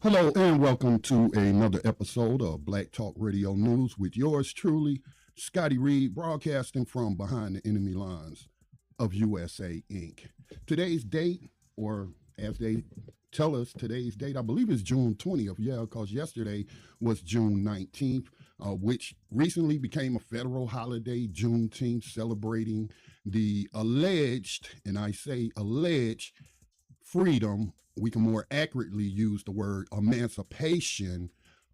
Hello and welcome to another episode of Black Talk Radio News with yours truly, Scotty Reid, broadcasting from behind the enemy lines of USA Inc. Today's date, or as they tell us, today's date, I believe is June 20th. Yeah, because yesterday was June 19th, which recently became a federal holiday, Juneteenth, celebrating the alleged, and I say alleged, freedom. We can more accurately use the word emancipation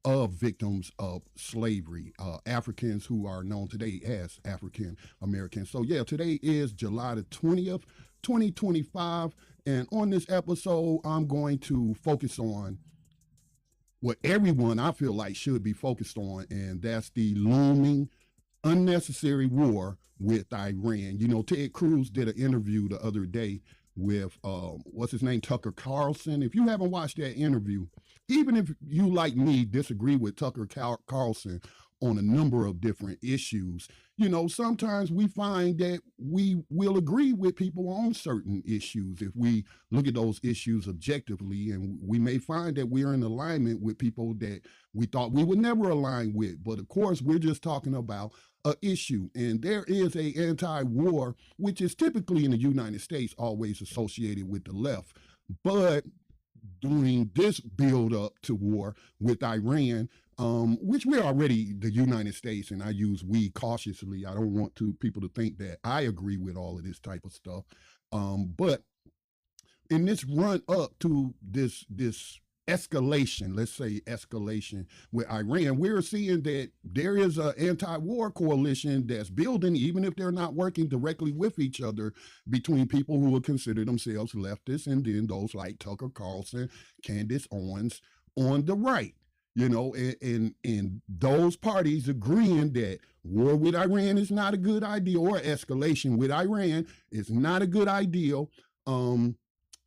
of victims of slavery, Africans who are known today as African Americans. So, yeah, today is July the 20th, 2025. And on this episode, I'm going to focus on what everyone I feel like should be focused on, and that's the looming unnecessary war with Iran. You know, Ted Cruz did an interview the other day with what's his name, Tucker Carlson. If you haven't watched that interview, even if you like me disagree with Tucker Carlson on a number of different issues, you know, sometimes we find that we will agree with people on certain issues if we look at those issues objectively, and we may find that we're in alignment with people that we thought we would never align with. But of course, we're just talking about an issue, and there is a anti-war, which is typically in the United States always associated with the left. But during this build up to war with Iran, which we're already the United States, and I use we cautiously. I don't want people to think that I agree with all of this type of stuff. But in this run up to this escalation, let's say escalation with Iran, we're seeing that there is an anti-war coalition that's building, even if they're not working directly with each other, between people who would consider themselves leftists and then those like Tucker Carlson, Candace Owens on the right. You know, and those parties agreeing that war with Iran is not a good idea, or escalation with Iran is not a good idea.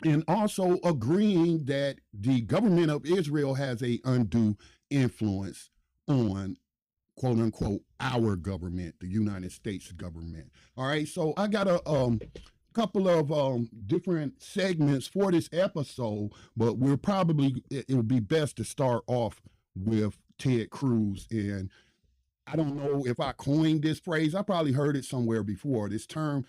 And also agreeing that the government of Israel has a undue influence on, quote unquote, our government, the United States government. All right, so I got a couple of different segments for this episode, but it would be best to start off with Ted Cruz. And I don't know if I coined this phrase. I probably heard it somewhere before, this term,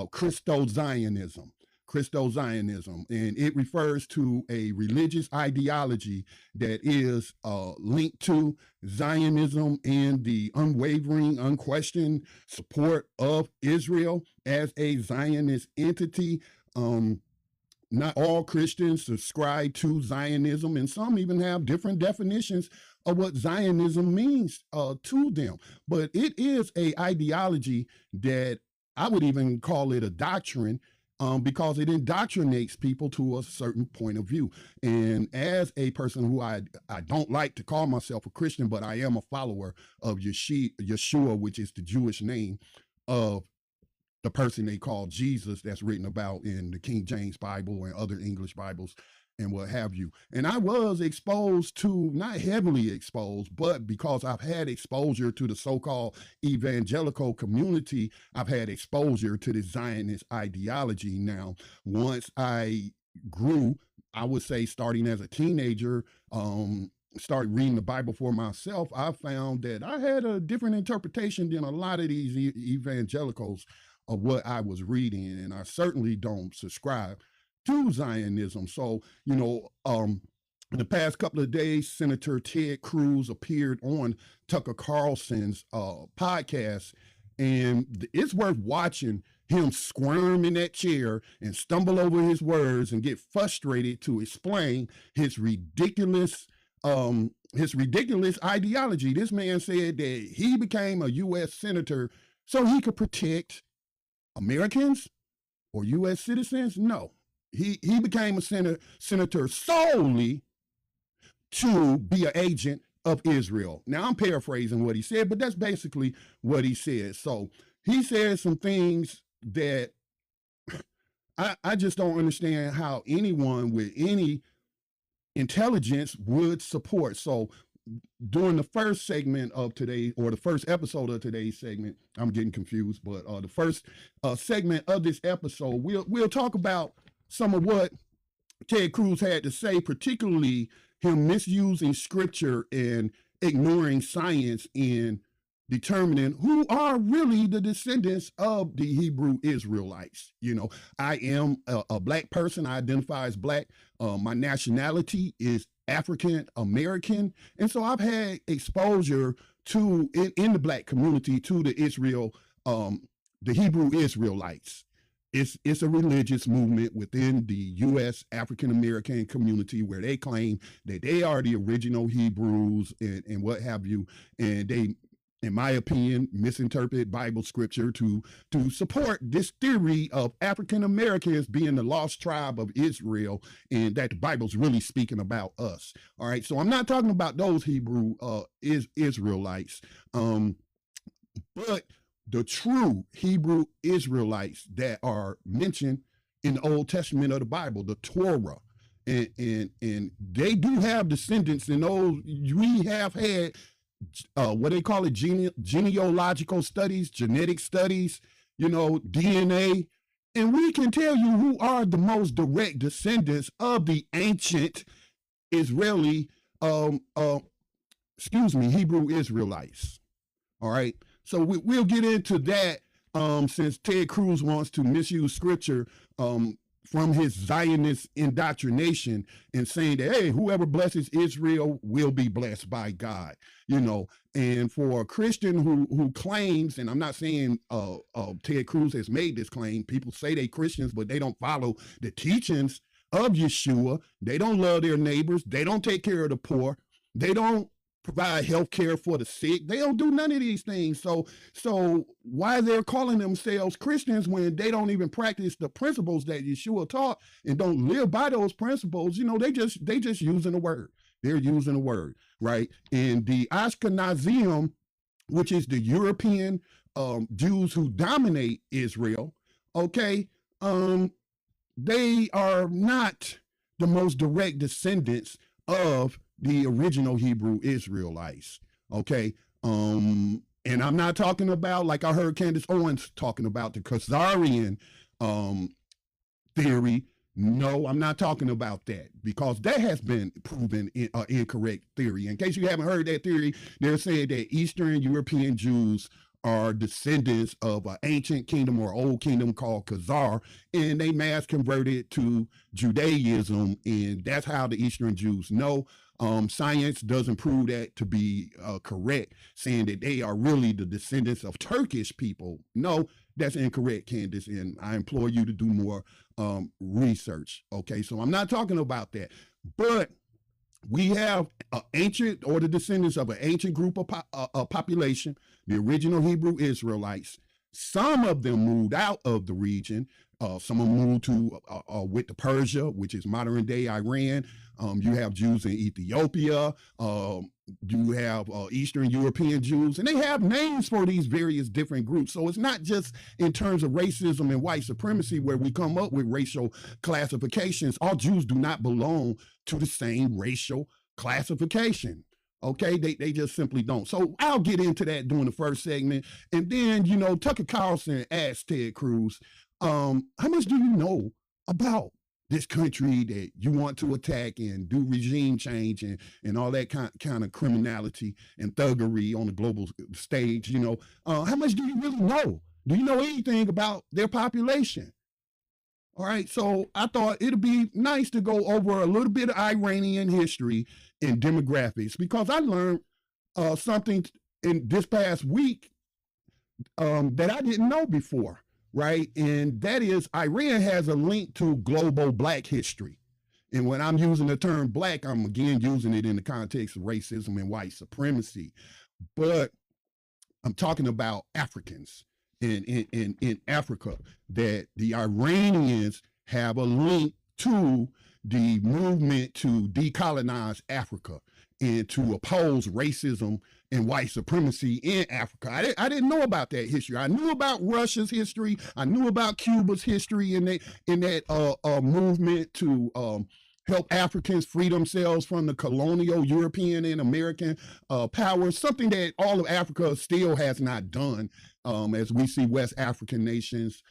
Christo-Zionism. Christo-Zionism, and it refers to a religious ideology that is linked to Zionism and the unwavering, unquestioned support of Israel as a Zionist entity. Not all Christians subscribe to Zionism, and some even have different definitions of what Zionism means to them. But it is a ideology that I would even call it a doctrine, because it indoctrinates people to a certain point of view. And as a person who I don't like to call myself a Christian, but I am a follower of Yeshua, which is the Jewish name of the person they call Jesus, that's written about in the King James Bible and other English Bibles and what have you. And I was exposed to, not heavily exposed, but because I've had exposure to the so-called evangelical community, I've had exposure to the Zionist ideology. Now, once I grew, I would say starting as a teenager, started reading the Bible for myself, I found that I had a different interpretation than a lot of these evangelicals of what I was reading, and I certainly don't subscribe to Zionism. So, you know, in the past couple of days, Senator Ted Cruz appeared on Tucker Carlson's podcast, and it's worth watching him squirm in that chair and stumble over his words and get frustrated to explain his ridiculous ideology. This man said that he became a U.S. senator so he could protect Americans or U.S. citizens. No. He became a senator solely to be an agent of Israel. Now, I'm paraphrasing what he said, but that's basically what he said. So he said some things that I just don't understand how anyone with any intelligence would support. So during the first segment of today, or the first episode of today's segment, I'm getting confused, but the first segment of this episode, we'll talk about some of what Ted Cruz had to say, particularly him misusing scripture and ignoring science in determining who are really the descendants of the Hebrew Israelites. I am a black person. I identify as black. My nationality is African American. And so I've had exposure to, in the black community, to the the Hebrew Israelites. It's a religious movement within the U.S. African American community where they claim that they are the original Hebrews and what have you. And they, in my opinion, misinterpret Bible scripture to support this theory of African Americans being the lost tribe of Israel, and that the Bible's really speaking about us. All right, so I'm not talking about those Hebrew Israelites, but the true Hebrew Israelites that are mentioned in the Old Testament of the Bible, the Torah. And they do have descendants in those. We have had what they call it, genealogical studies, genetic studies, DNA. And we can tell you who are the most direct descendants of the ancient Israeli, Hebrew Israelites. All right. So we'll get into that since Ted Cruz wants to misuse scripture from his Zionist indoctrination and saying that, hey, whoever blesses Israel will be blessed by God, And for a Christian who claims, and I'm not saying Ted Cruz has made this claim, people say they Christians, but they don't follow the teachings of Yeshua. They don't love their neighbors. They don't take care of the poor. They don't provide health care for the sick. They don't do none of these things. So why they're calling themselves Christians when they don't even practice the principles that Yeshua taught and don't live by those principles? They just using the word. They're using the word, right? And the Ashkenazim, which is the European Jews who dominate Israel, okay, they are not the most direct descendants of the original Hebrew Israelites, okay? And I'm not talking about, like I heard Candace Owens talking about, the Khazarian theory. No, I'm not talking about that, because that has been proven incorrect theory. In case you haven't heard that theory, they're saying that Eastern European Jews are descendants of an ancient kingdom or old kingdom called Khazar, and they mass converted to Judaism, and that's how the Eastern Jews know. Science doesn't prove that to be correct, saying that they are really the descendants of Turkish people. No, that's incorrect, Candace, and I implore you to do more research. Okay, so I'm not talking about that, but we have ancient, or the descendants of an ancient group of population, the original Hebrew Israelites. Some of them moved out of the region. Some of them moved to with the Persia, which is modern day Iran. You have Jews in Ethiopia. You have Eastern European Jews, and they have names for these various different groups. So it's not just in terms of racism and white supremacy where we come up with racial classifications. All Jews do not belong to the same racial classification. Okay, they just simply don't. So I'll get into that during the first segment. And then, Tucker Carlson asked Ted Cruz, how much do you know about this country that you want to attack and do regime change and all that kind of criminality and thuggery on the global stage? How much do you really know? Do you know anything about their population? All right, so I thought it'd be nice to go over a little bit of Iranian history and demographics, because I learned something in this past week that I didn't know before, right? And that is, Iran has a link to global black history. And when I'm using the term black, I'm again using it in the context of racism and white supremacy. But I'm talking about Africans in Africa, that the Iranians have a link to the movement to decolonize Africa and to oppose racism and white supremacy in Africa. I didn't know about that history. I knew about Russia's history. I knew about Cuba's history in that movement to help Africans free themselves from the colonial European and American powers, something that all of Africa still has not done, as we see West African nations,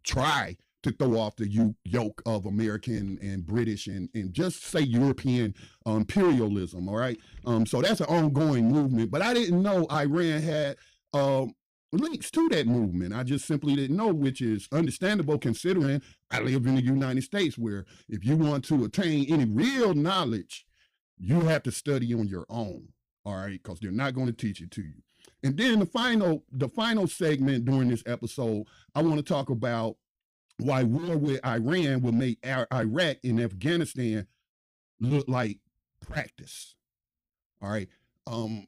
try to throw off the yoke of American and British and just say European imperialism. All right. So that's an ongoing movement. But I didn't know Iran had links to that movement. I just simply didn't know, which is understandable considering I live in the United States, where if you want to attain any real knowledge, you have to study on your own. All right, because they're not going to teach it to you. And then the final segment during this episode, I want to talk about why war with Iran will make Iraq and Afghanistan look like practice. All right.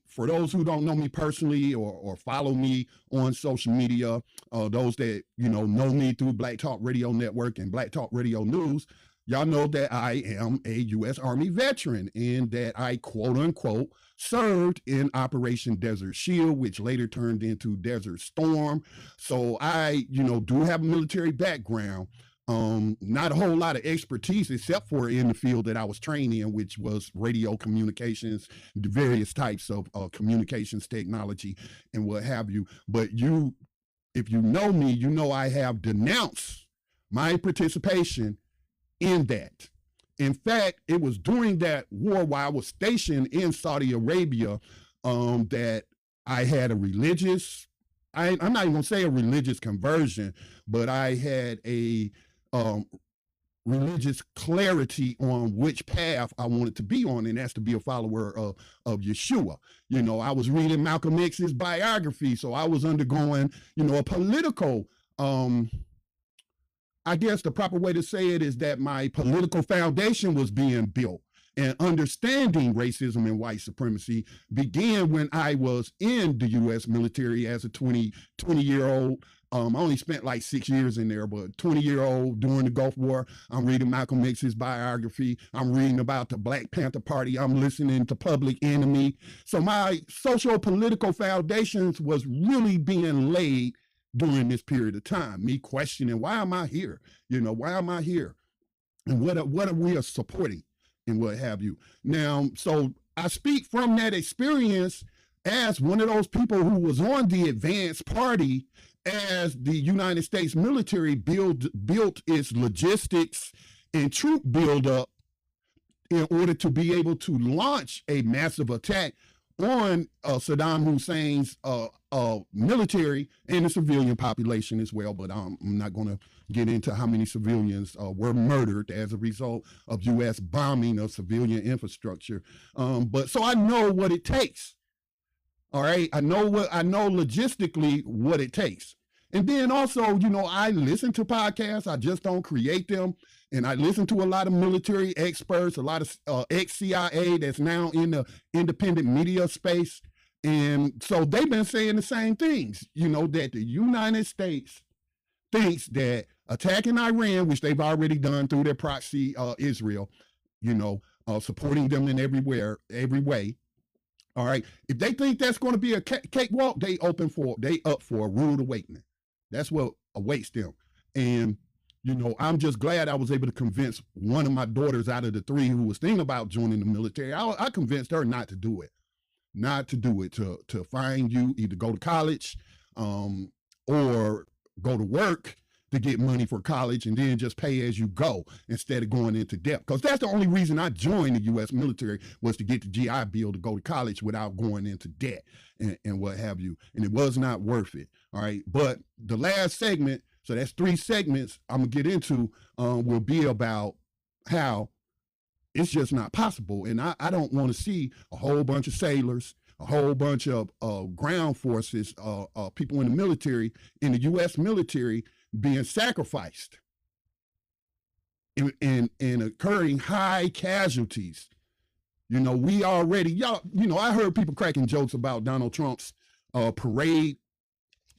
For those who don't know me personally or follow me on social media, those that know me through Black Talk Radio Network and Black Talk Radio News, y'all know that I am a U.S. Army veteran and that I, quote unquote, served in Operation Desert Shield, which later turned into Desert Storm. So I, do have a military background. Not a whole lot of expertise except for in the field that I was trained in, which was radio communications, the various types of communications technology and what have you. But if you know me, you know I have denounced my participation in that. In fact, it was during that war while I was stationed in Saudi Arabia that I had a religious, I'm not even gonna say a religious conversion, but I had a religious clarity on which path I wanted to be on, and that's to be a follower of Yeshua. I was reading Malcolm X's biography, so I was undergoing, a political, I guess the proper way to say it is that my political foundation was being built, and understanding racism and white supremacy began when I was in the U.S. military as a 20-year-old. I only spent like 6 years in there, but 20-year-old during the Gulf War. I'm reading Malcolm X's biography. I'm reading about the Black Panther Party. I'm listening to Public Enemy. So my social-political foundations was really being laid during this period of time. Me questioning, why am I here? Why am I here? And what are we supporting and what have you? Now, so I speak from that experience as one of those people who was on the advanced party as the United States military built its logistics and troop buildup in order to be able to launch a massive attack on Saddam Hussein's military and the civilian population as well. But I'm not going to get into how many civilians were murdered as a result of U.S. bombing of civilian infrastructure. But so I know what it takes. All right, I know logistically what it takes. And then also, I listen to podcasts. I just don't create them. And I listen to a lot of military experts, a lot of ex-CIA that's now in the independent media space. And so they've been saying the same things, that the United States thinks that attacking Iran, which they've already done through their proxy Israel, supporting them in every way. All right. If they think that's going to be a cakewalk, they up for a rude awakening. That's what awaits them. And, I'm just glad I was able to convince one of my daughters out of the three who was thinking about joining the military. I convinced her not to do it, to find you, either go to college or go to work to get money for college and then just pay as you go instead of going into debt. Because that's the only reason I joined the U.S. military, was to get the GI Bill to go to college without going into debt and what have you. And it was not worth it. All right. But the last segment, so that's 3 segments I'm going to get into, will be about how it's just not possible. And I don't want to see a whole bunch of sailors, a whole bunch of ground forces, people in the military, in the U.S. military, being sacrificed and occurring high casualties. We already, I heard people cracking jokes about Donald Trump's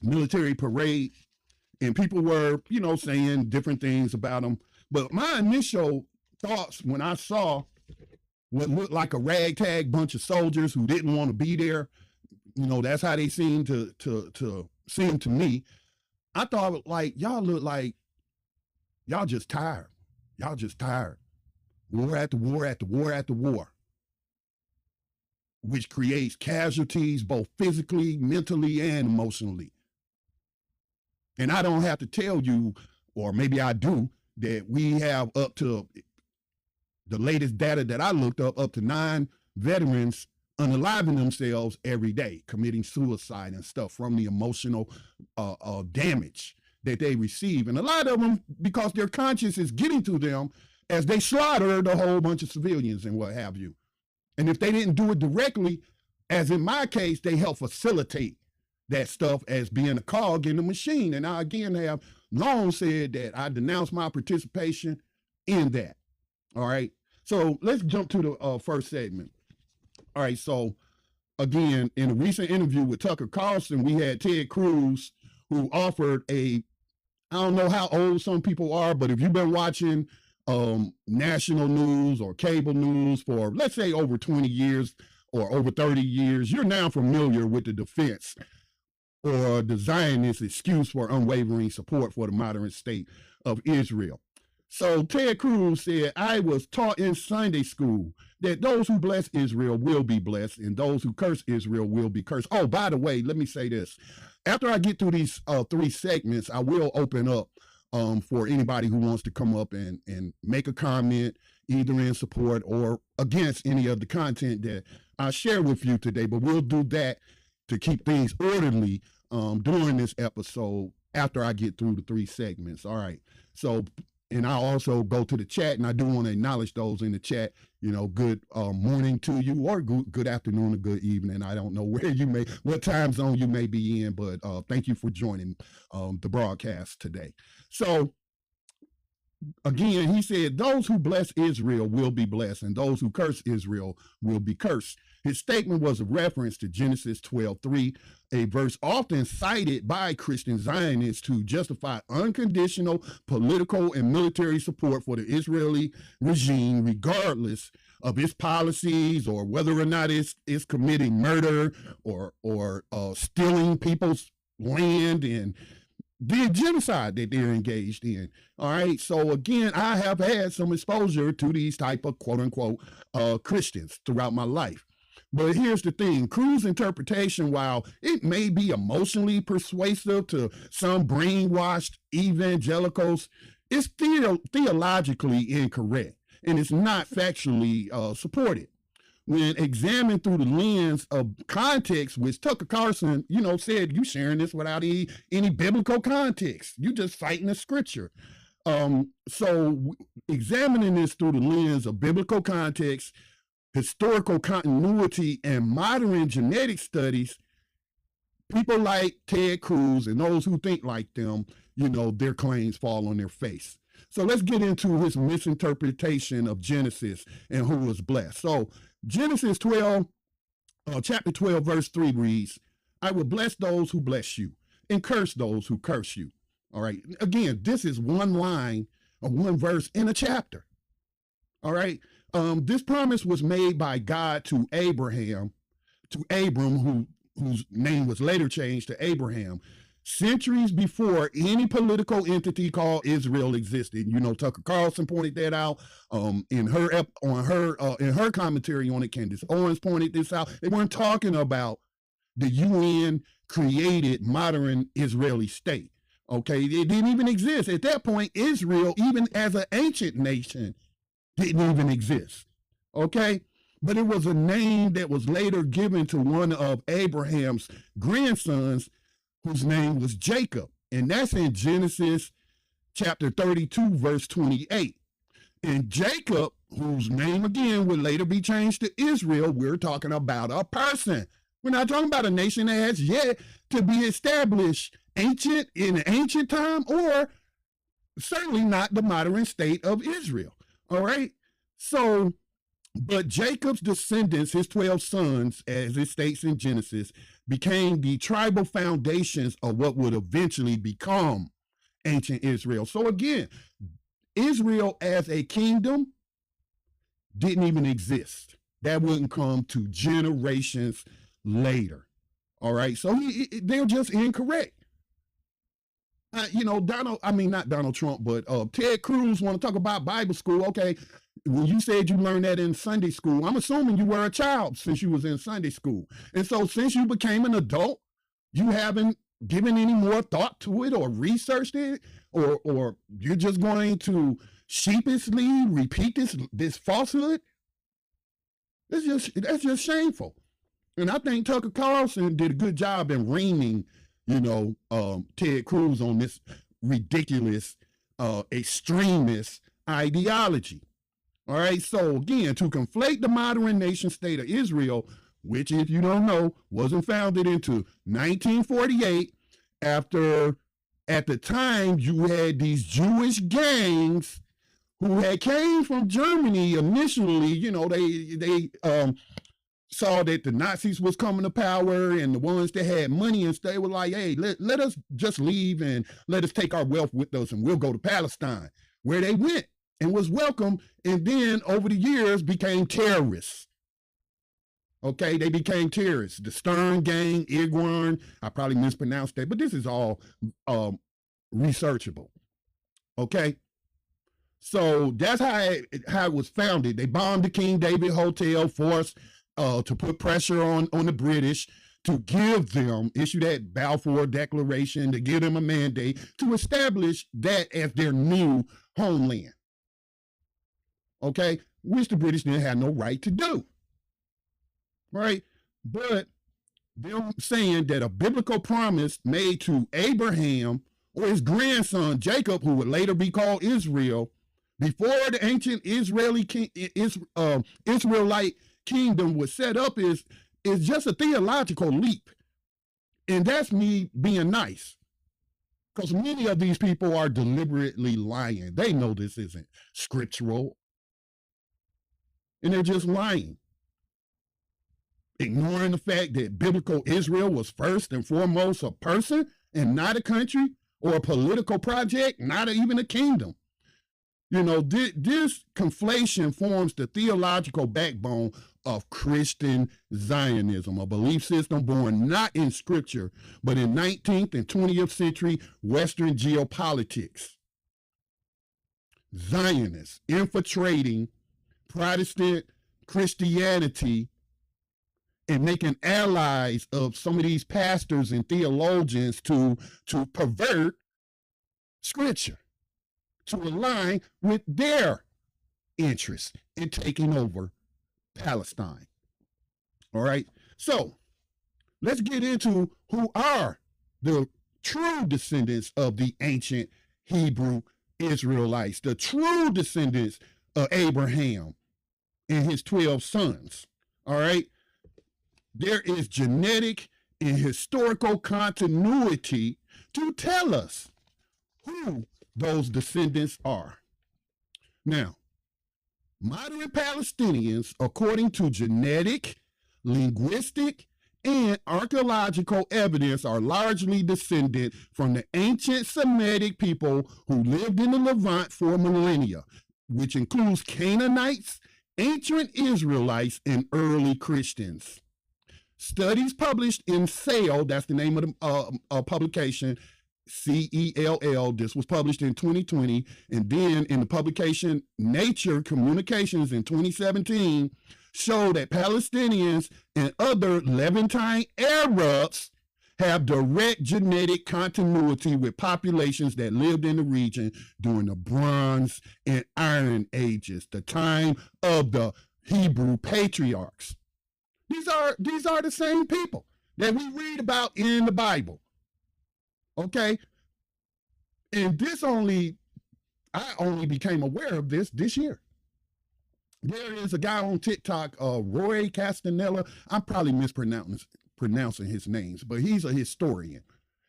military parade, and people were, saying different things about him. But my initial thoughts when I saw what looked like a ragtag bunch of soldiers who didn't want to be there, that's how they seemed to seem to me. I thought, like, y'all look like y'all just tired. Y'all just tired. War after war after war after war, which creates casualties both physically, mentally, and emotionally. And I don't have to tell you or maybe I do, that we have up to the latest data that I looked up to 9 veterans unaliving themselves every day, committing suicide and stuff from the emotional damage that they receive. And a lot of them, because their conscience is getting to them as they slaughtered a whole bunch of civilians and what have you. And if they didn't do it directly, as in my case, they help facilitate that stuff as being a cog in the machine. And I again have long said that I denounce my participation in that. All right. So let's jump to the first segment. All right. So again, in a recent interview with Tucker Carlson, we had Ted Cruz, who offered I don't know how old some people are, but if you've been watching national news or cable news for, let's say, over 20 years or over 30 years, you're now familiar with the defense or the Zionist excuse for unwavering support for the modern state of Israel. So Ted Cruz said, I was taught in Sunday school that those who bless Israel will be blessed and those who curse Israel will be cursed. Oh, by the way, let me say this. After I get through these 3 segments, I will open up for anybody who wants to come up and make a comment, either in support or against any of the content that I share with you today. But we'll do that to keep things orderly during this episode after I get through the 3 segments. All right. So, and I'll also go to the chat, and I do want to acknowledge those in the chat. You know, good morning to you, or good afternoon or good evening. I don't know what time zone you may be in, but thank you for joining the broadcast today. So again, he said, those who bless Israel will be blessed, and those who curse Israel will be cursed. His statement was a reference to Genesis 12:3, a verse often cited by Christian Zionists to justify unconditional political and military support for the Israeli regime, regardless of its policies or whether or not it's committing murder or stealing people's land and the genocide that they're engaged in. All right. So again, I have had some exposure to these type of quote unquote Christians throughout my life. But here's the thing, Cruz's interpretation, while it may be emotionally persuasive to some brainwashed evangelicals, it's theologically incorrect, and it's not factually supported. When examined through the lens of context, which Tucker Carlson, said you sharing this without any biblical context. You just citing the scripture. So examining this through the lens of biblical context, historical continuity, and modern genetic studies, people like Ted Cruz and those who think like them, their claims fall on their face. So let's get into his misinterpretation of Genesis and who was blessed. So Genesis 12, chapter 12, verse 3 reads, I will bless those who bless you and curse those who curse you. All right. Again, this is one line or one verse in a chapter. All right. This promise was made by God to Abram, whose name was later changed to Abraham, centuries before any political entity called Israel existed. Tucker Carlson pointed that out in her commentary on it. Candace Owens pointed this out. They weren't talking about the UN created modern Israeli state. Okay, it didn't even exist at that point. Israel, even as an ancient nation, didn't even exist. Okay, but it was a name that was later given to one of Abraham's grandsons, whose name was Jacob. And that's in Genesis chapter 32, verse 28. And Jacob, whose name again would later be changed to Israel, we're talking about a person. We're not talking about a nation that has yet to be established in ancient time, or certainly not the modern state of Israel. All right. So, but Jacob's descendants, his 12 sons, as it states in Genesis, became the tribal foundations of what would eventually become ancient Israel. So again, Israel as a kingdom didn't even exist. That wouldn't come to generations later. All right. So they're just incorrect. Not Donald Trump, but Ted Cruz want to talk about Bible school. Okay, when you said you learned that in Sunday school, I'm assuming you were a child since you was in Sunday school. And so since you became an adult, you haven't given any more thought to it or researched it, or you're just going to sheepishly repeat this falsehood? That's just shameful. And I think Tucker Carlson did a good job in reaming, Ted Cruz on this ridiculous, extremist ideology. All right. So again, to conflate the modern nation state of Israel, which, if you don't know, wasn't founded into 1948, after at the time you had these Jewish gangs who had came from Germany initially. They saw that the Nazis was coming to power, and the ones that had money and they were like, hey, let us just leave and let us take our wealth with us, and we'll go to Palestine, where they went and was welcome, and then over the years became terrorists. Okay, they became terrorists. The Stern Gang, Iranian, I probably mispronounced that, but this is all researchable. Okay, so that's how it was founded. They bombed the King David Hotel, forced to put pressure on the British to issue that Balfour Declaration, to give them a mandate to establish that as their new homeland. Okay, which the British didn't have no right to do. Right? But them saying that a biblical promise made to Abraham or his grandson Jacob, who would later be called Israel, before the ancient Israelite kingdom was set up is just a theological leap. And that's me being nice. Because many of these people are deliberately lying. They know this isn't scriptural. And they're just lying. Ignoring the fact that biblical Israel was first and foremost a person and not a country or a political project, not even a kingdom. This conflation forms the theological backbone of Christian Zionism, a belief system born not in scripture, but in 19th and 20th century Western geopolitics. Zionists infiltrating Protestant Christianity and making allies of some of these pastors and theologians to pervert scripture, to align with their interests in taking over Palestine. All right. So let's get into who are the true descendants of the ancient Hebrew Israelites, the true descendants of Abraham and his 12 sons. All right. There is genetic and historical continuity to tell us who those descendants are. Now, modern Palestinians, according to genetic, linguistic, and archaeological evidence, are largely descended from the ancient Semitic people who lived in the Levant for millennia, which includes Canaanites, ancient Israelites, and early Christians. Studies published in Cell, that's the name of the publication, CELL, this was published in 2020, and then in the publication Nature Communications in 2017, show that Palestinians and other Levantine Arabs have direct genetic continuity with populations that lived in the region during the Bronze and Iron Ages, the time of the Hebrew patriarchs. These are the same people that we read about in the Bible. Okay? And I only became aware of this year. There is a guy on TikTok, Roy Castanella. I'm probably mispronouncing his names, but he's a historian.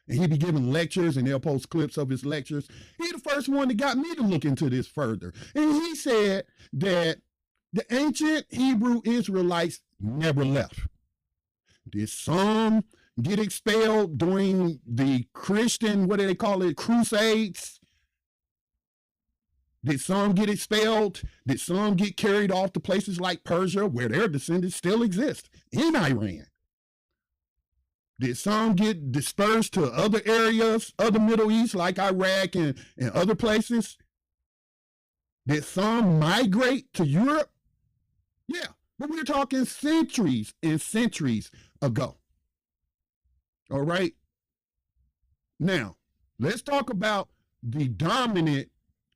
And he be giving lectures, and they'll post clips of his lectures. He's the first one that got me to look into this further. And he said that the ancient Hebrew Israelites never left. Did some get expelled during the Christian, what do they call it, crusades? Did some get expelled? Did some get carried off to places like Persia, where their descendants still exist, in Iran? Did some get dispersed to other areas of the Middle East, like Iraq and other places? Did some migrate to Europe? Yeah, but we're talking centuries and centuries ago. All right? Now, let's talk about the dominant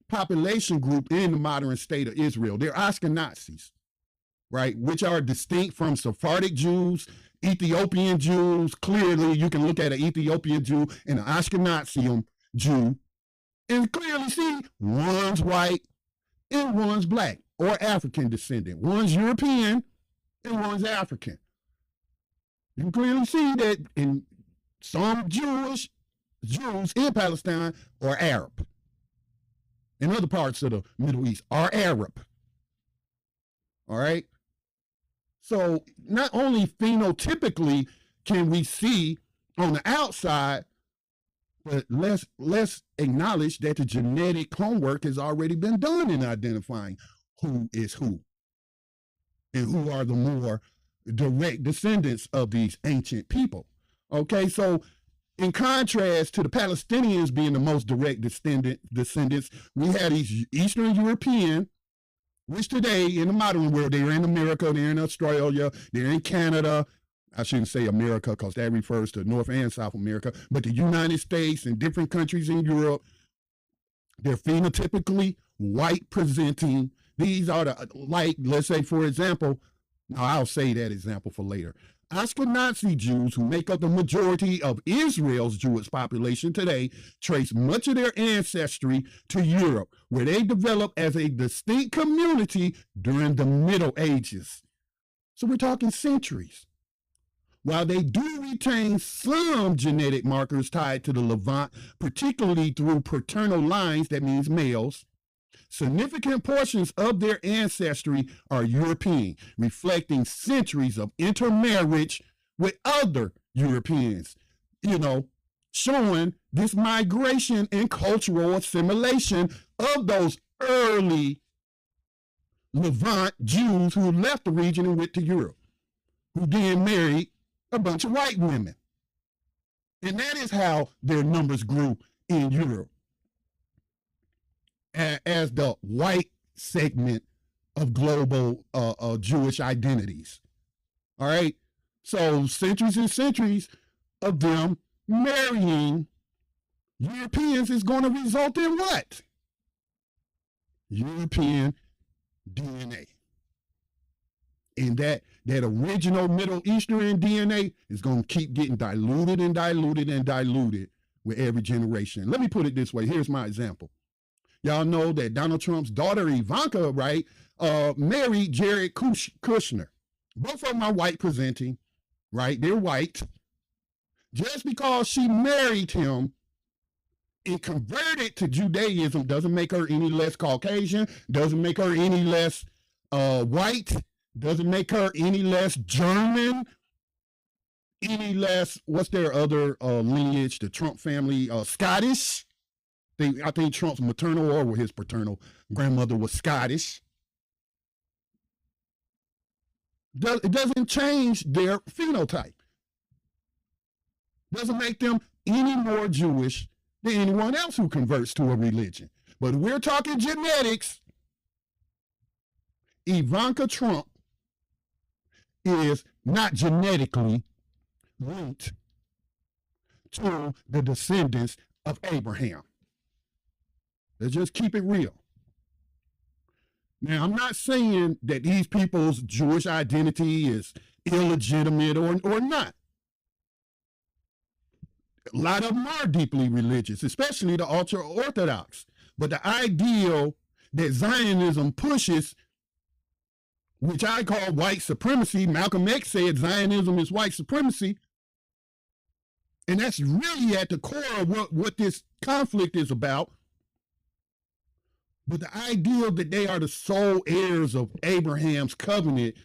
population group in the modern state of Israel. They're Ashkenazis, right, which are distinct from Sephardic Jews, Ethiopian Jews. Clearly, you can look at an Ethiopian Jew and an Ashkenazi Jew and clearly see one's white and one's black or African descendant. One's European and one's African. You can clearly see that in some Jews in Palestine are Arab. In other parts of the Middle East are Arab. All right? So not only phenotypically can we see on the outside, but let's acknowledge that the genetic homework has already been done in identifying who is who and who are the more direct descendants of these ancient people. Okay, so in contrast to the Palestinians being the most direct descendants, we had these Eastern European, which today in the modern world, they're in America, they're in Australia, they're in Canada. I shouldn't say America because that refers to North and South America, but the United States and different countries in Europe, they're phenotypically white presenting. These are the, like, let's say, for example, now I'll say that example for later. Ashkenazi Jews, who make up the majority of Israel's Jewish population today, trace much of their ancestry to Europe, where they developed as a distinct community during the Middle Ages. So we're talking centuries. While they do retain some genetic markers tied to the Levant, particularly through paternal lines, that means males, significant portions of their ancestry are European, reflecting centuries of intermarriage with other Europeans, showing this migration and cultural assimilation of those early Levant Jews who left the region and went to Europe, who then married a bunch of white women. And that is how their numbers grew in Europe as the white segment of global Jewish identities. All right? So centuries and centuries of them marrying Europeans is going to result in what? European DNA. And that original Middle Eastern DNA is going to keep getting diluted and diluted and diluted with every generation. Let me put it this way. Here's my example. Y'all know that Donald Trump's daughter, Ivanka, right, married Jared Kushner. Both of them are white presenting, right? They're white. Just because she married him and converted to Judaism doesn't make her any less Caucasian, doesn't make her any less white, doesn't make her any less German, any less, what's their other lineage, the Trump family, Scottish. I think Trump's maternal or his paternal grandmother was Scottish. It doesn't change their phenotype. Doesn't make them any more Jewish than anyone else who converts to a religion. But we're talking genetics. Ivanka Trump is not genetically linked to the descendants of Abraham. Let's just keep it real. Now, I'm not saying that these people's Jewish identity is illegitimate or not. A lot of them are deeply religious, especially the ultra-Orthodox. But the ideal that Zionism pushes, which I call white supremacy, Malcolm X said Zionism is white supremacy, and that's really at the core of what this conflict is about. But the ideal that they are the sole heirs of Abraham's covenant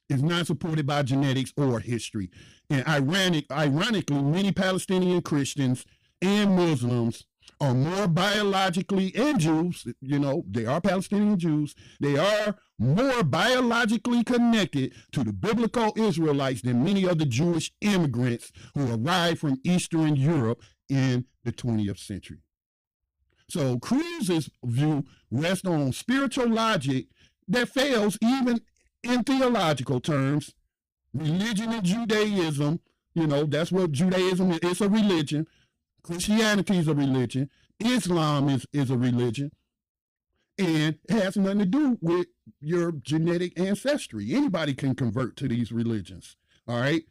is not supported by genetics or history. And ironically, many Palestinian Christians and Muslims are more biologically, and Jews, they are Palestinian Jews, they are more biologically connected to the biblical Israelites than many of the Jewish immigrants who arrived from Eastern Europe in the 20th century. So Cruz's view rests on spiritual logic that fails even in theological terms. Religion and Judaism, that's what Judaism is. It's a religion. Christianity is a religion. Islam is a religion. And it has nothing to do with your genetic ancestry. Anybody can convert to these religions, all right?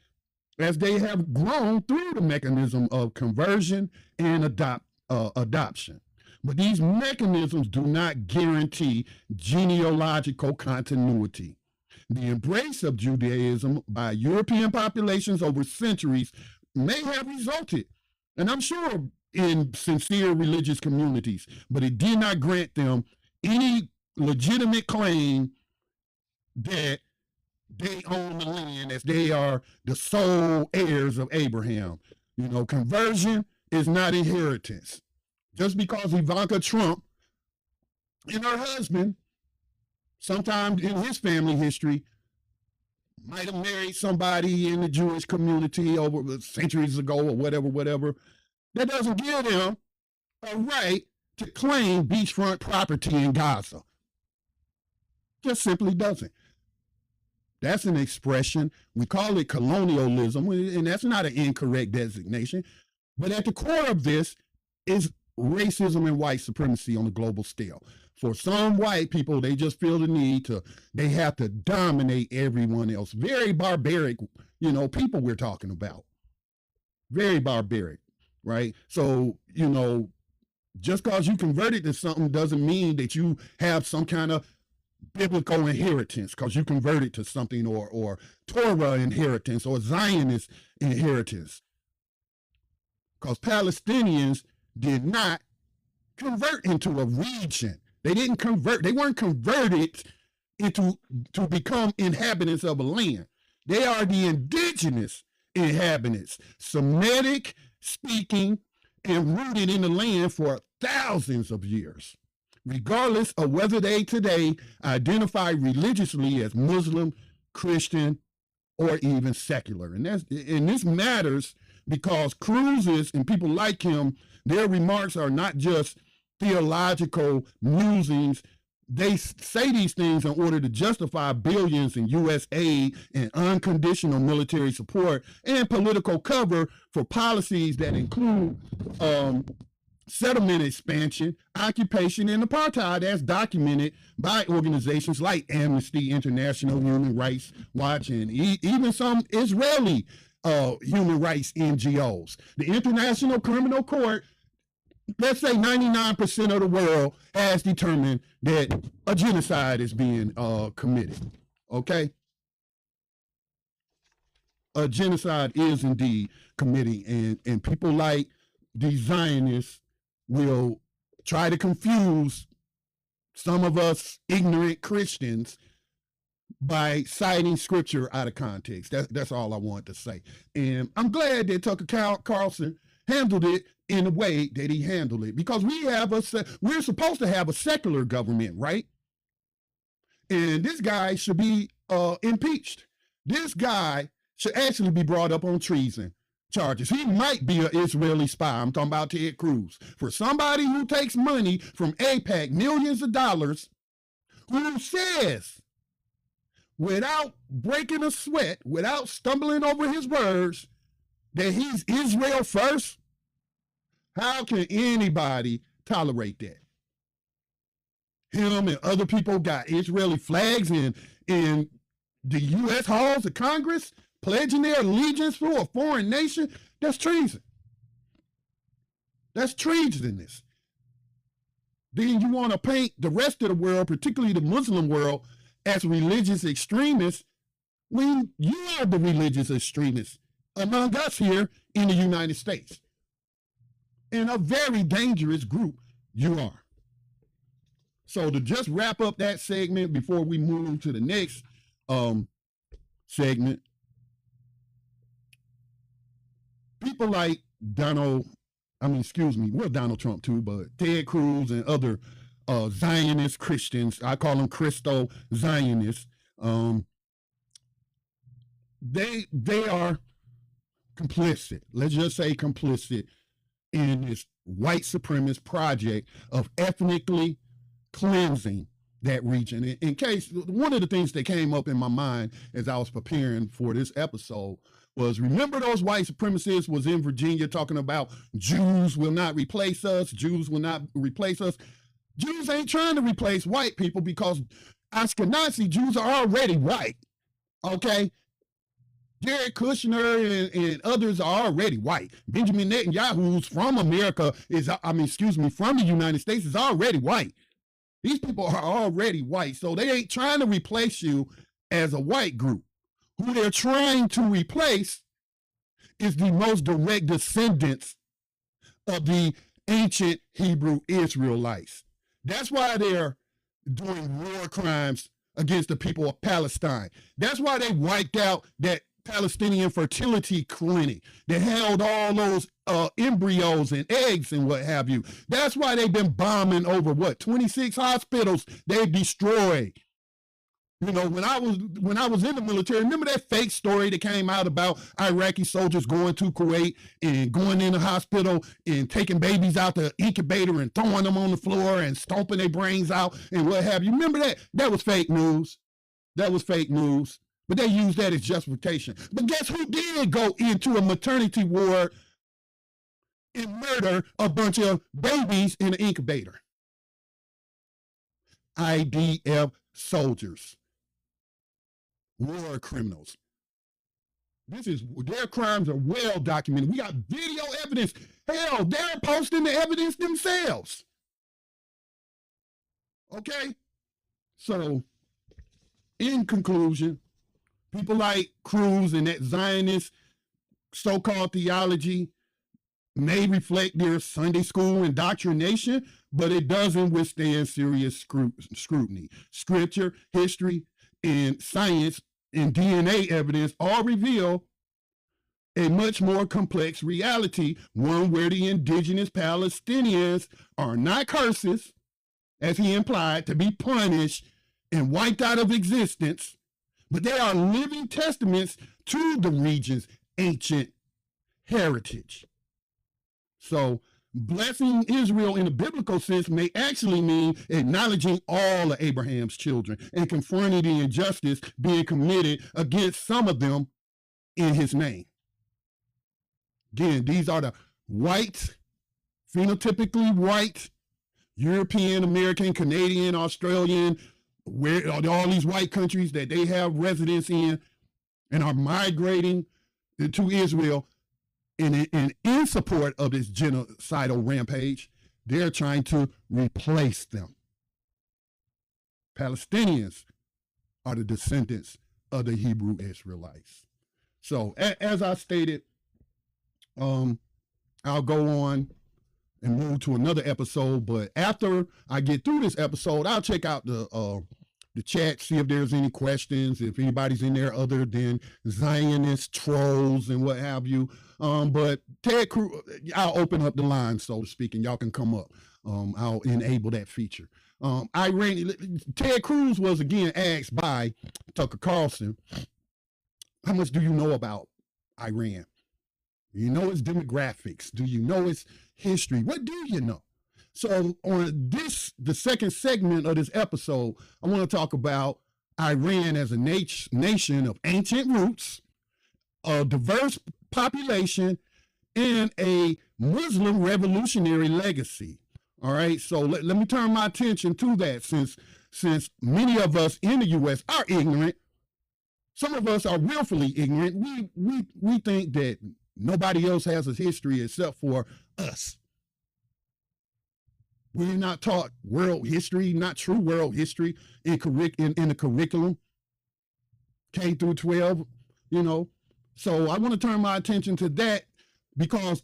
As they have grown through the mechanism of conversion and adoption. But these mechanisms do not guarantee genealogical continuity. The embrace of Judaism by European populations over centuries may have resulted, and I'm sure in sincere religious communities, but it did not grant them any legitimate claim that they own the land as they are the sole heirs of Abraham. You know, conversion is not inheritance. Just because Ivanka Trump and her husband, sometime in his family history, might have married somebody in the Jewish community over centuries ago or whatever, that doesn't give them a right to claim beachfront property in Gaza. Just simply doesn't. That's an expression. We call it colonialism, and that's not an incorrect designation. But at the core of this is racism and white supremacy on a global scale. For some white people, they just feel the need they have to dominate everyone else. Very barbaric, people we're talking about. Very barbaric, right? So, just because you converted to something doesn't mean that you have some kind of biblical inheritance because you converted to something, or Torah inheritance or Zionist inheritance. Because Palestinians did not convert into a region. They didn't convert. They weren't converted to become inhabitants of a land. They are the indigenous inhabitants, Semitic speaking and rooted in the land for thousands of years, regardless of whether they today identify religiously as Muslim, Christian, or even secular. And this matters because Cruz's and people like him, their remarks are not just theological musings. They say these things in order to justify billions in U.S. aid and unconditional military support and political cover for policies that include settlement expansion, occupation, and apartheid, as documented by organizations like Amnesty International, Human Rights Watch, and even some Israeli human rights NGOs. The International Criminal Court, let's say 99% of the world has determined that a genocide is being committed, okay? A genocide is indeed committing, and people like the Zionists will try to confuse some of us ignorant Christians by citing scripture out of context. That's all I want to say. And I'm glad that Tucker Carlson handled it in the way that he handled it, because we're supposed to have a secular government, right? And this guy should be impeached. This guy should actually be brought up on treason charges. He might be an Israeli spy. I'm talking about Ted Cruz. For somebody who takes money from AIPAC, millions of dollars, who says, without breaking a sweat, without stumbling over his words, that he's Israel first, how can anybody tolerate that? Him and other people got Israeli flags in the U.S. halls of Congress, pledging their allegiance to a foreign nation. That's treason. That's treasonous. Then you want to paint the rest of the world, particularly the Muslim world, as religious extremists, when you are the religious extremists among us here in the United States. In a very dangerous group, you are. So to just wrap up that segment before we move to the next segment, people like Donald Trump too, but Ted Cruz and other Zionist Christians, I call them Christo Zionists, they are complicit. Let's just say complicit in this white supremacist project of ethnically cleansing that region. In case, one of the things that came up in my mind as I was preparing for this episode was, remember those white supremacists was in Virginia talking about Jews will not replace us, Jews will not replace us. Jews ain't trying to replace white people because Ashkenazi Jews are already white, okay? Jared Kushner and others are already white. Benjamin Netanyahu, who's from America, from the United States, is already white. These people are already white, so they ain't trying to replace you as a white group. Who they're trying to replace is the most direct descendants of the ancient Hebrew Israelites. That's why they're doing war crimes against the people of Palestine. That's why they wiped out that Palestinian fertility clinic that held all those embryos and eggs and what have you. That's why they've been bombing over 26 hospitals they've destroyed. You know, when I was in the military, remember that fake story that came out about Iraqi soldiers going to Kuwait and going in the hospital and taking babies out the incubator and throwing them on the floor and stomping their brains out and what have you? Remember that? That was fake news. That was fake news. But they used that as justification. But guess who did go into a maternity ward and murder a bunch of babies in an incubator? IDF soldiers. War criminals. Their crimes are well documented. We got video evidence. Hell, they're posting the evidence themselves. Okay? So, in conclusion, people like Cruz and that Zionist so-called theology may reflect their Sunday school indoctrination, but it doesn't withstand serious scrutiny. Scripture, history, and science and DNA evidence all reveal a much more complex reality, one where the indigenous Palestinians are not curses, as he implied, to be punished and wiped out of existence, but they are living testaments to the region's ancient heritage. So, blessing Israel in a biblical sense may actually mean acknowledging all of Abraham's children and confronting the injustice being committed against some of them in his name. Again, these are the white, phenotypically white, European, American, Canadian, Australian, where all these white countries that they have residence in and are migrating to Israel. And in support of this genocidal rampage, they're trying to replace them. Palestinians are the descendants of the Hebrew Israelites. So, as I stated, I'll go on and move to another episode. But after I get through this episode, I'll check out the chat, see if there's any questions, if anybody's in there other than Zionist trolls and what have you. But Ted Cruz, I'll open up the line, so to speak, and y'all can come up. I'll enable that feature. Ted Cruz was again asked by Tucker Carlson, how much do you know about Iran? Do you know its demographics? Do you know its history? What do you know? So on the second segment of this episode, I want to talk about Iran as a nation of ancient roots, a diverse population, and a Muslim revolutionary legacy. All right, so let me turn my attention to that since many of us in the U.S. are ignorant. Some of us are willfully ignorant. We think that nobody else has a history except for us. We're not taught world history, not true world history in the curriculum, K through 12, you know. So I want to turn my attention to that because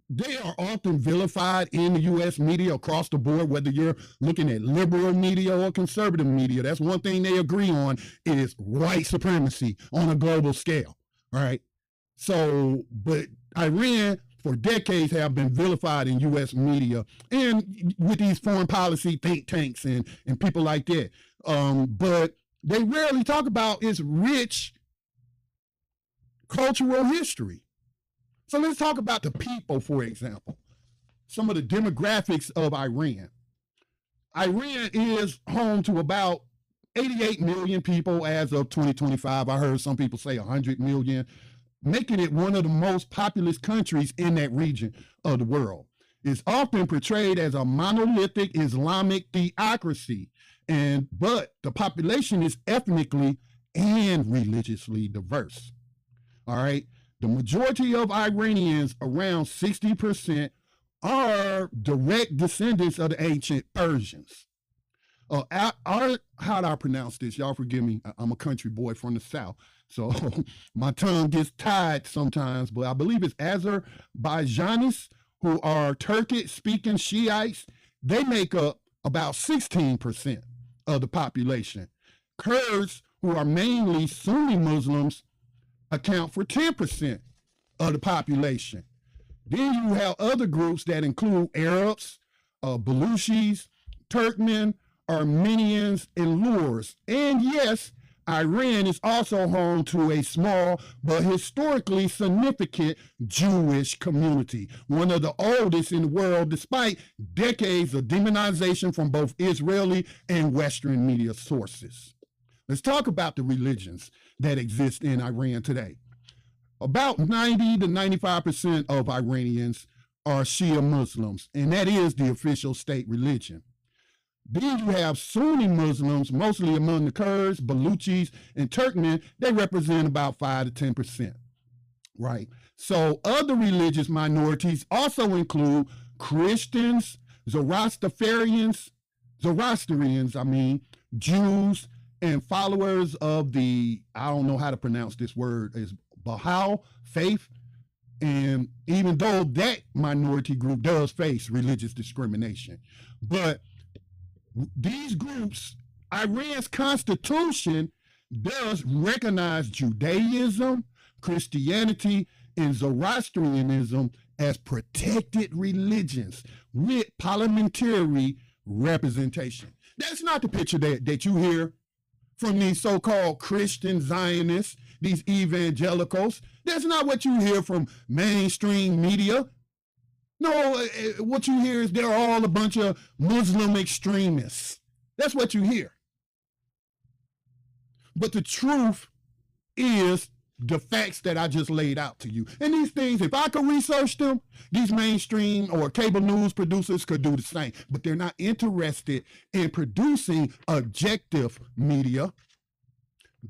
they are often vilified in the U.S. media across the board, whether you're looking at liberal media or conservative media. That's one thing they agree on is white supremacy on a global scale, all right? So, but Iran for decades have been vilified in U.S. media and with these foreign policy think tanks and people like that. But they rarely talk about its rich cultural history. So let's talk about the people, for example. Some of the demographics of Iran. Iran is home to about 88 million people as of 2025. I heard some people say 100 million. making it one of the most populous countries in that region of the world. It's often portrayed as a monolithic Islamic theocracy, but the population is ethnically and religiously diverse. All right. The majority of Iranians, around 60%, are direct descendants of the ancient Persians. How do I pronounce this? Y'all forgive me. I'm a country boy from the South, so my tongue gets tied sometimes, but I believe it's Azerbaijanis, who are Turkic-speaking Shiites. They make up about 16% of the population. Kurds, who are mainly Sunni Muslims, account for 10% of the population. Then you have other groups that include Arabs, Baluchis, Turkmen, Armenians, and Lurs. And yes, Iran is also home to a small but historically significant Jewish community, one of the oldest in the world, despite decades of demonization from both Israeli and Western media sources. Let's talk about the religions that exist in Iran today. About 90 to 95% of Iranians are Shia Muslims, and that is the official state religion. Then you have Sunni Muslims, mostly among the Kurds, Baluchis, and Turkmen. They represent about 5 to 10%, right? So other religious minorities also include Christians, Zoroastrians, Jews, and followers of the, I don't know how to pronounce this word, is Baha'i faith. And even though that minority group does face religious discrimination, but these groups, Iran's constitution does recognize Judaism, Christianity, and Zoroastrianism as protected religions with parliamentary representation. That's not the picture that you hear from these so-called Christian Zionists, these evangelicals. That's not what you hear from mainstream media. No, what you hear is they're all a bunch of Muslim extremists. That's what you hear. But the truth is the facts that I just laid out to you. And these things, if I could research them, these mainstream or cable news producers could do the same. But they're not interested in producing objective media.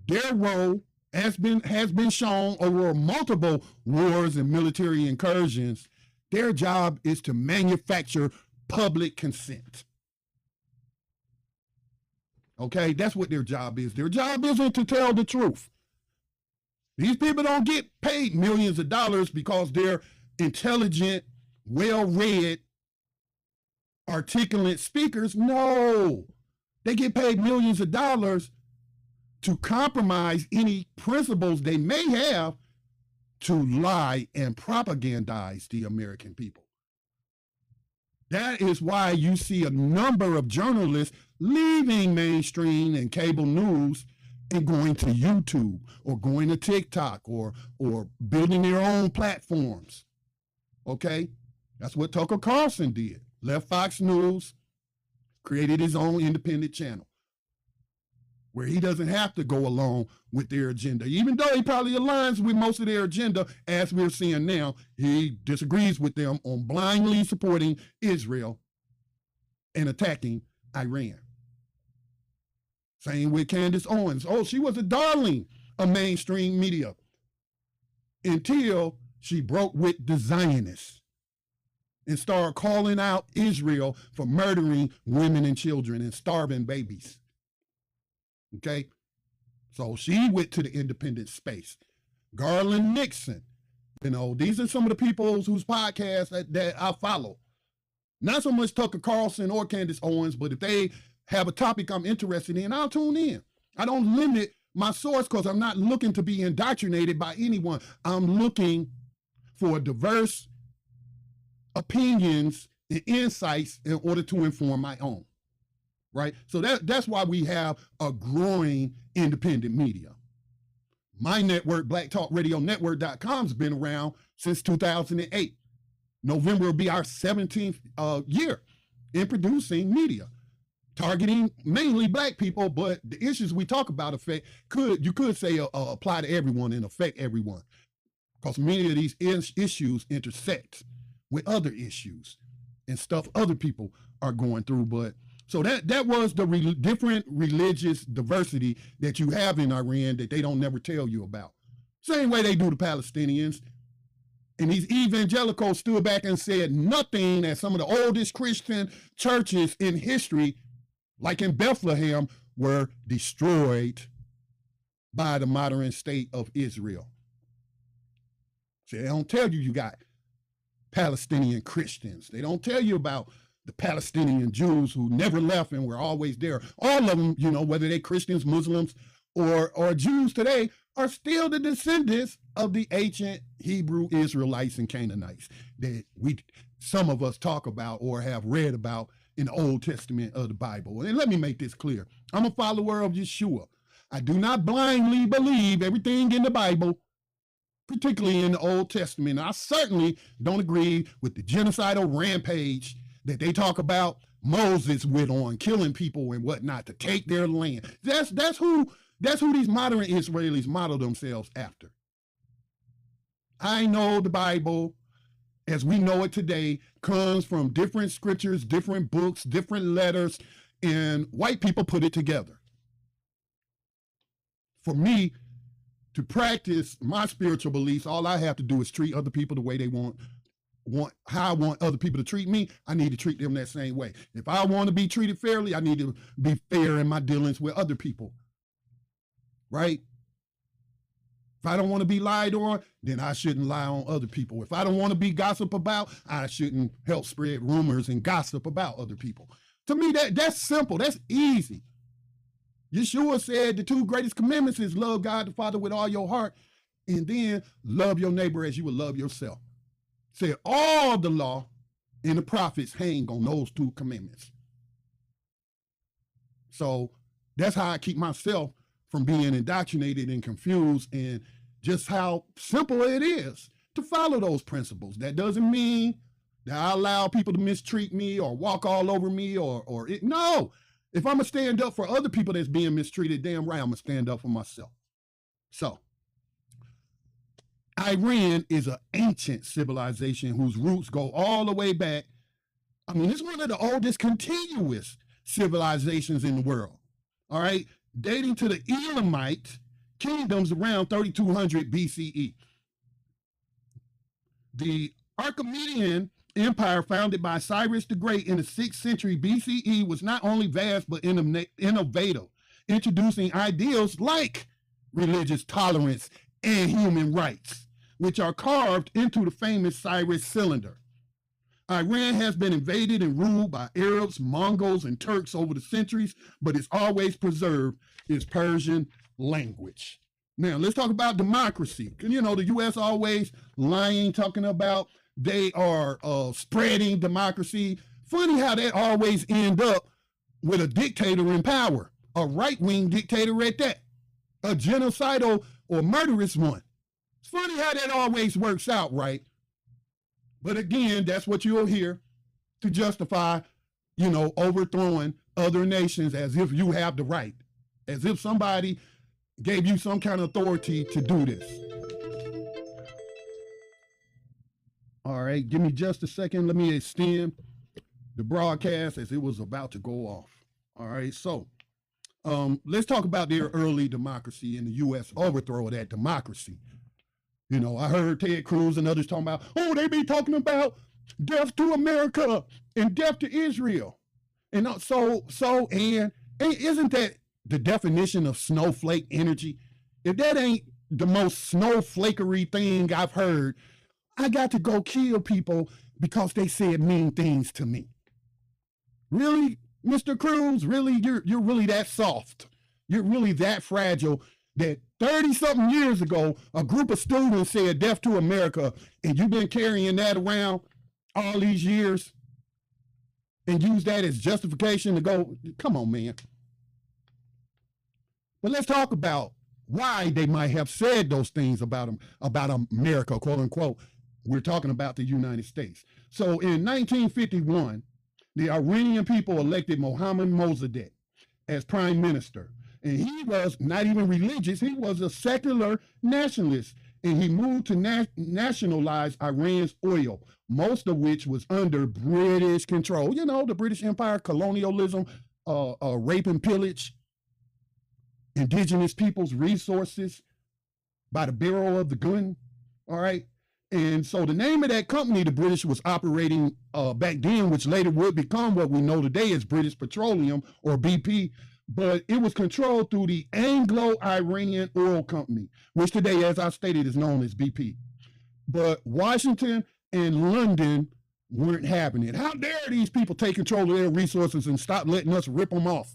Their role has been shown over multiple wars and military incursions. Their job is to manufacture public consent. Okay, that's what their job is. Their job isn't to tell the truth. These people don't get paid millions of dollars because they're intelligent, well-read, articulate speakers. No, they get paid millions of dollars to compromise any principles they may have to lie and propagandize the American people. That is why you see a number of journalists leaving mainstream and cable news and going to YouTube or going to TikTok or building their own platforms. Okay? That's what Tucker Carlson did. Left Fox News, created his own independent channel where he doesn't have to go along with their agenda. Even though he probably aligns with most of their agenda, as we're seeing now, he disagrees with them on blindly supporting Israel and attacking Iran. Same with Candace Owens. Oh, she was a darling of mainstream media until she broke with the Zionists and started calling out Israel for murdering women and children and starving babies. Okay? So she went to the independent space. Garland Nixon. You know, these are some of the people whose podcasts that I follow. Not so much Tucker Carlson or Candace Owens, but if they have a topic I'm interested in, I'll tune in. I don't limit my source because I'm not looking to be indoctrinated by anyone. I'm looking for diverse opinions and insights in order to inform my own. Right? So that's why we have a growing independent media. My network, BlackTalkRadioNetwork.com, has been around since 2008. November will be our 17th year in producing media, targeting mainly Black people, but the issues we talk about you could say apply to everyone and affect everyone. because many of these issues intersect with other issues and stuff other people are going through. But so that was the different religious diversity that you have in Iran that they don't never tell you about. Same way they do the Palestinians. And these evangelicals stood back and said nothing that some of the oldest Christian churches in history, like in Bethlehem, were destroyed by the modern state of Israel. So they don't tell you got Palestinian Christians. They don't tell you about the Palestinian Jews who never left and were always there. All of them, you know, whether they're Christians, Muslims, or Jews today, are still the descendants of the ancient Hebrew Israelites and Canaanites that some of us talk about or have read about in the Old Testament of the Bible. And let me make this clear. I'm a follower of Yeshua. I do not blindly believe everything in the Bible, particularly in the Old Testament. I certainly don't agree with the genocidal rampage that they talk about Moses went on, killing people and whatnot to take their land. That's who these modern Israelis model themselves after. I know the Bible, as we know it today, comes from different scriptures, different books, different letters, and white people put it together. For me to practice my spiritual beliefs, all I have to do is treat other people the way they want how I want other people to treat me. I need to treat them that same way. If I want to be treated fairly, I need to be fair in my dealings with other people. Right? If I don't want to be lied on, then I shouldn't lie on other people. If I don't want to be gossiped about, I shouldn't help spread rumors and gossip about other people. To me, that's simple. That's easy. Yeshua said the two greatest commandments is love God the Father with all your heart, and then love your neighbor as you would love yourself. Said all the law and the prophets hang on those two commandments. So that's how I keep myself from being indoctrinated and confused, and just how simple it is to follow those principles. That doesn't mean that I allow people to mistreat me or walk all over me no. If I'm gonna stand up for other people that's being mistreated, damn right, I'm gonna stand up for myself. So Iran is an ancient civilization whose roots go all the way back. I mean, it's one of the oldest continuous civilizations in the world. All right. Dating to the Elamite kingdoms around 3200 BCE. The Achaemenid Empire, founded by Cyrus the Great in the 6th century BCE, was not only vast but innovative, introducing ideals like religious tolerance and human rights, which are carved into the famous Cyrus cylinder. Iran has been invaded and ruled by Arabs, Mongols, and Turks over the centuries, but it's always preserved its Persian language. Now, let's talk about democracy. You know, the U.S. always lying, talking about they are spreading democracy. Funny how that always end up with a dictator in power, a right-wing dictator at that, a genocidal or murderous one. It's funny how that always works out, right? But again, that's what you'll hear to justify, you know, overthrowing other nations as if you have the right, as if somebody gave you some kind of authority to do this. All right, give me just a second. Let me extend the broadcast as it was about to go off. All right, so let's talk about their early democracy and the U.S. overthrow of that democracy. You know, I heard Ted Cruz and others talking about, oh, they be talking about death to America and death to Israel. And and isn't that the definition of snowflake energy? If that ain't the most snowflakery thing I've heard, I got to go kill people because they said mean things to me. Really, Mr. Cruz? Really, you're really that soft? You're really that fragile that 30-something years ago, a group of students said death to America, and you've been carrying that around all these years and use that as justification to go, come on, man. But let's talk about why they might have said those things about America, quote unquote. We're talking about the United States. So in 1951, the Iranian people elected Mohammad Mossadegh as prime minister. And he was not even religious. He was a secular nationalist. and he moved to nationalize Iran's oil, most of which was under British control. You know, the British Empire, colonialism, rape and pillage, indigenous people's resources by the barrel of the gun. All right. And so the name of that company the British was operating back then, which later would become what we know today as British Petroleum or BP, but it was controlled through the Anglo-Iranian Oil Company, which today, as I stated, is known as BP. But Washington and London weren't having it. How dare these people take control of their resources and stop letting us rip them off?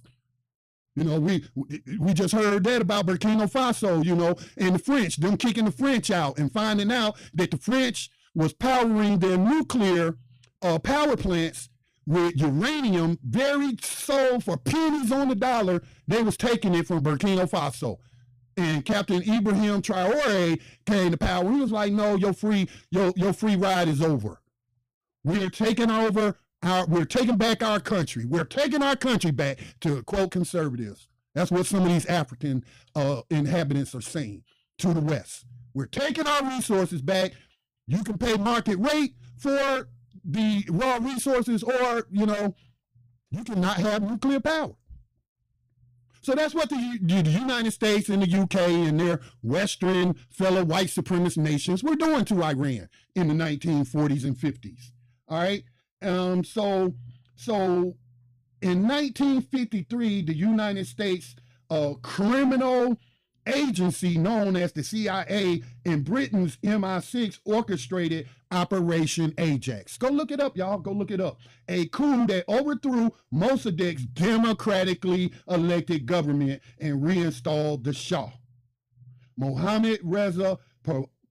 You know, we just heard that about Burkina Faso, you know, and the French, them kicking the French out and finding out that the French was powering their nuclear power plants with uranium, very sold for pennies on the dollar. They was taking it from Burkina Faso. And Captain Ibrahim Traore came to power. He was like, no, your free ride is over. We're taking over. We're taking back our country. We're taking our country back, to quote conservatives. That's what some of these African inhabitants are saying to the West. We're taking our resources back. You can pay market rate for the raw resources, or, you know, you cannot have nuclear power. So that's what the United States and the UK and their Western fellow white supremacist nations were doing to Iran in the 1940s and 50s. All right. So in 1953, the United States criminal agency known as the CIA and Britain's MI6 orchestrated Operation Ajax. Go look it up, y'all. Go look it up. A coup that overthrew Mossadegh's democratically elected government and reinstalled the Shah. Mohammad Reza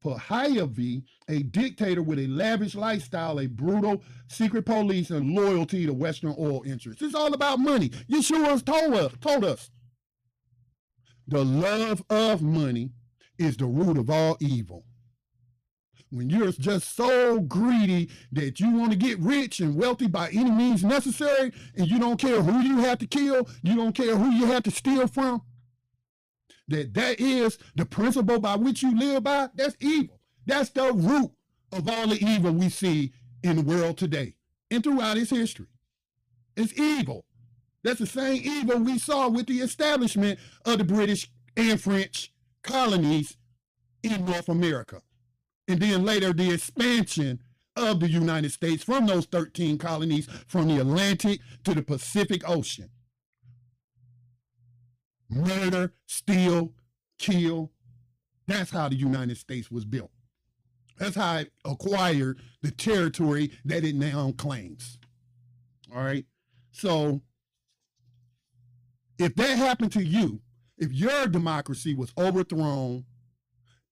Pahlavi, a dictator with a lavish lifestyle, a brutal secret police, and loyalty to Western oil interests. It's all about money. Yeshua's told us. The love of money is the root of all evil. When you're just so greedy that you want to get rich and wealthy by any means necessary, and you don't care who you have to kill, you don't care who you have to steal from, that is the principle by which you live by, that's evil. That's the root of all the evil we see in the world today and throughout its history. It's evil. That's the same evil we saw with the establishment of the British and French colonies in North America. And then later the expansion of the United States from those 13 colonies from the Atlantic to the Pacific Ocean. Murder, steal, kill. That's how the United States was built. That's how it acquired the territory that it now claims. All right. So if that happened to you, if your democracy was overthrown,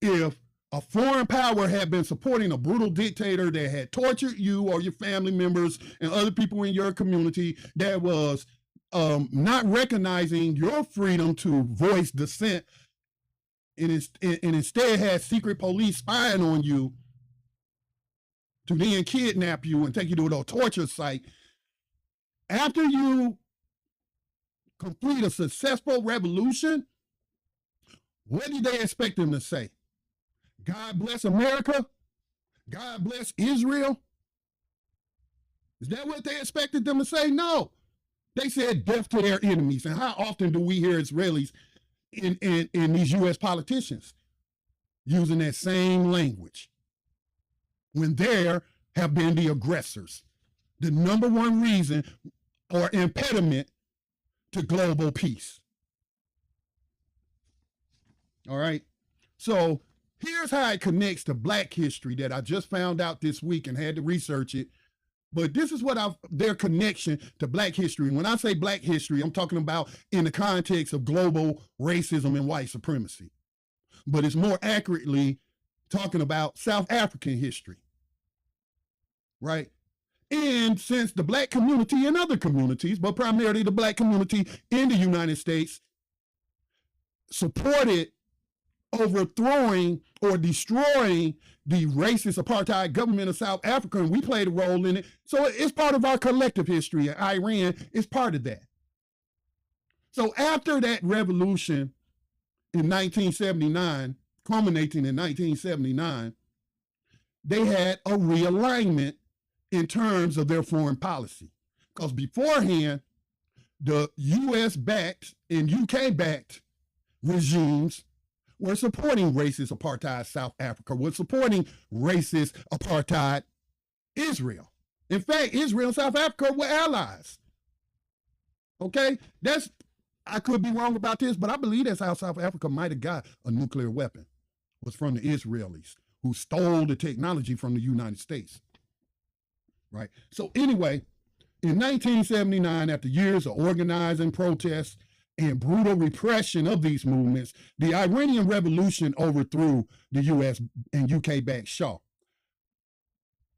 if a foreign power had been supporting a brutal dictator that had tortured you or your family members and other people in your community, that was not recognizing your freedom to voice dissent, and instead had secret police spying on you to then kidnap you and take you to a torture site, after you complete a successful revolution, what did they expect them to say? God bless America? God bless Israel? Is that what they expected them to say? No. They said death to their enemies. And how often do we hear Israelis in these U.S. politicians using that same language when they have been the aggressors? The number one reason or impediment to global peace. All right. So here's how it connects to Black history that I just found out this week and had to research it. But this is what their connection to Black history. And when I say Black history, I'm talking about in the context of global racism and white supremacy. But it's more accurately talking about South African history. Right? And since the Black community and other communities, but primarily the Black community in the United States, supported overthrowing or destroying the racist apartheid government of South Africa, and we played a role in it. So it's part of our collective history, and Iran is part of that. So after that revolution in 1979, culminating in 1979, they had a realignment in terms of their foreign policy. Because beforehand, the US-backed and UK-backed regimes were supporting racist apartheid South Africa, were supporting racist apartheid Israel. In fact, Israel and South Africa were allies. Okay? I could be wrong about this, but I believe that's how South Africa might have got a nuclear weapon, was from the Israelis, who stole the technology from the United States. Right? So anyway, in 1979, after years of organizing protests and brutal repression of these movements, the Iranian Revolution overthrew the US and UK-backed Shah.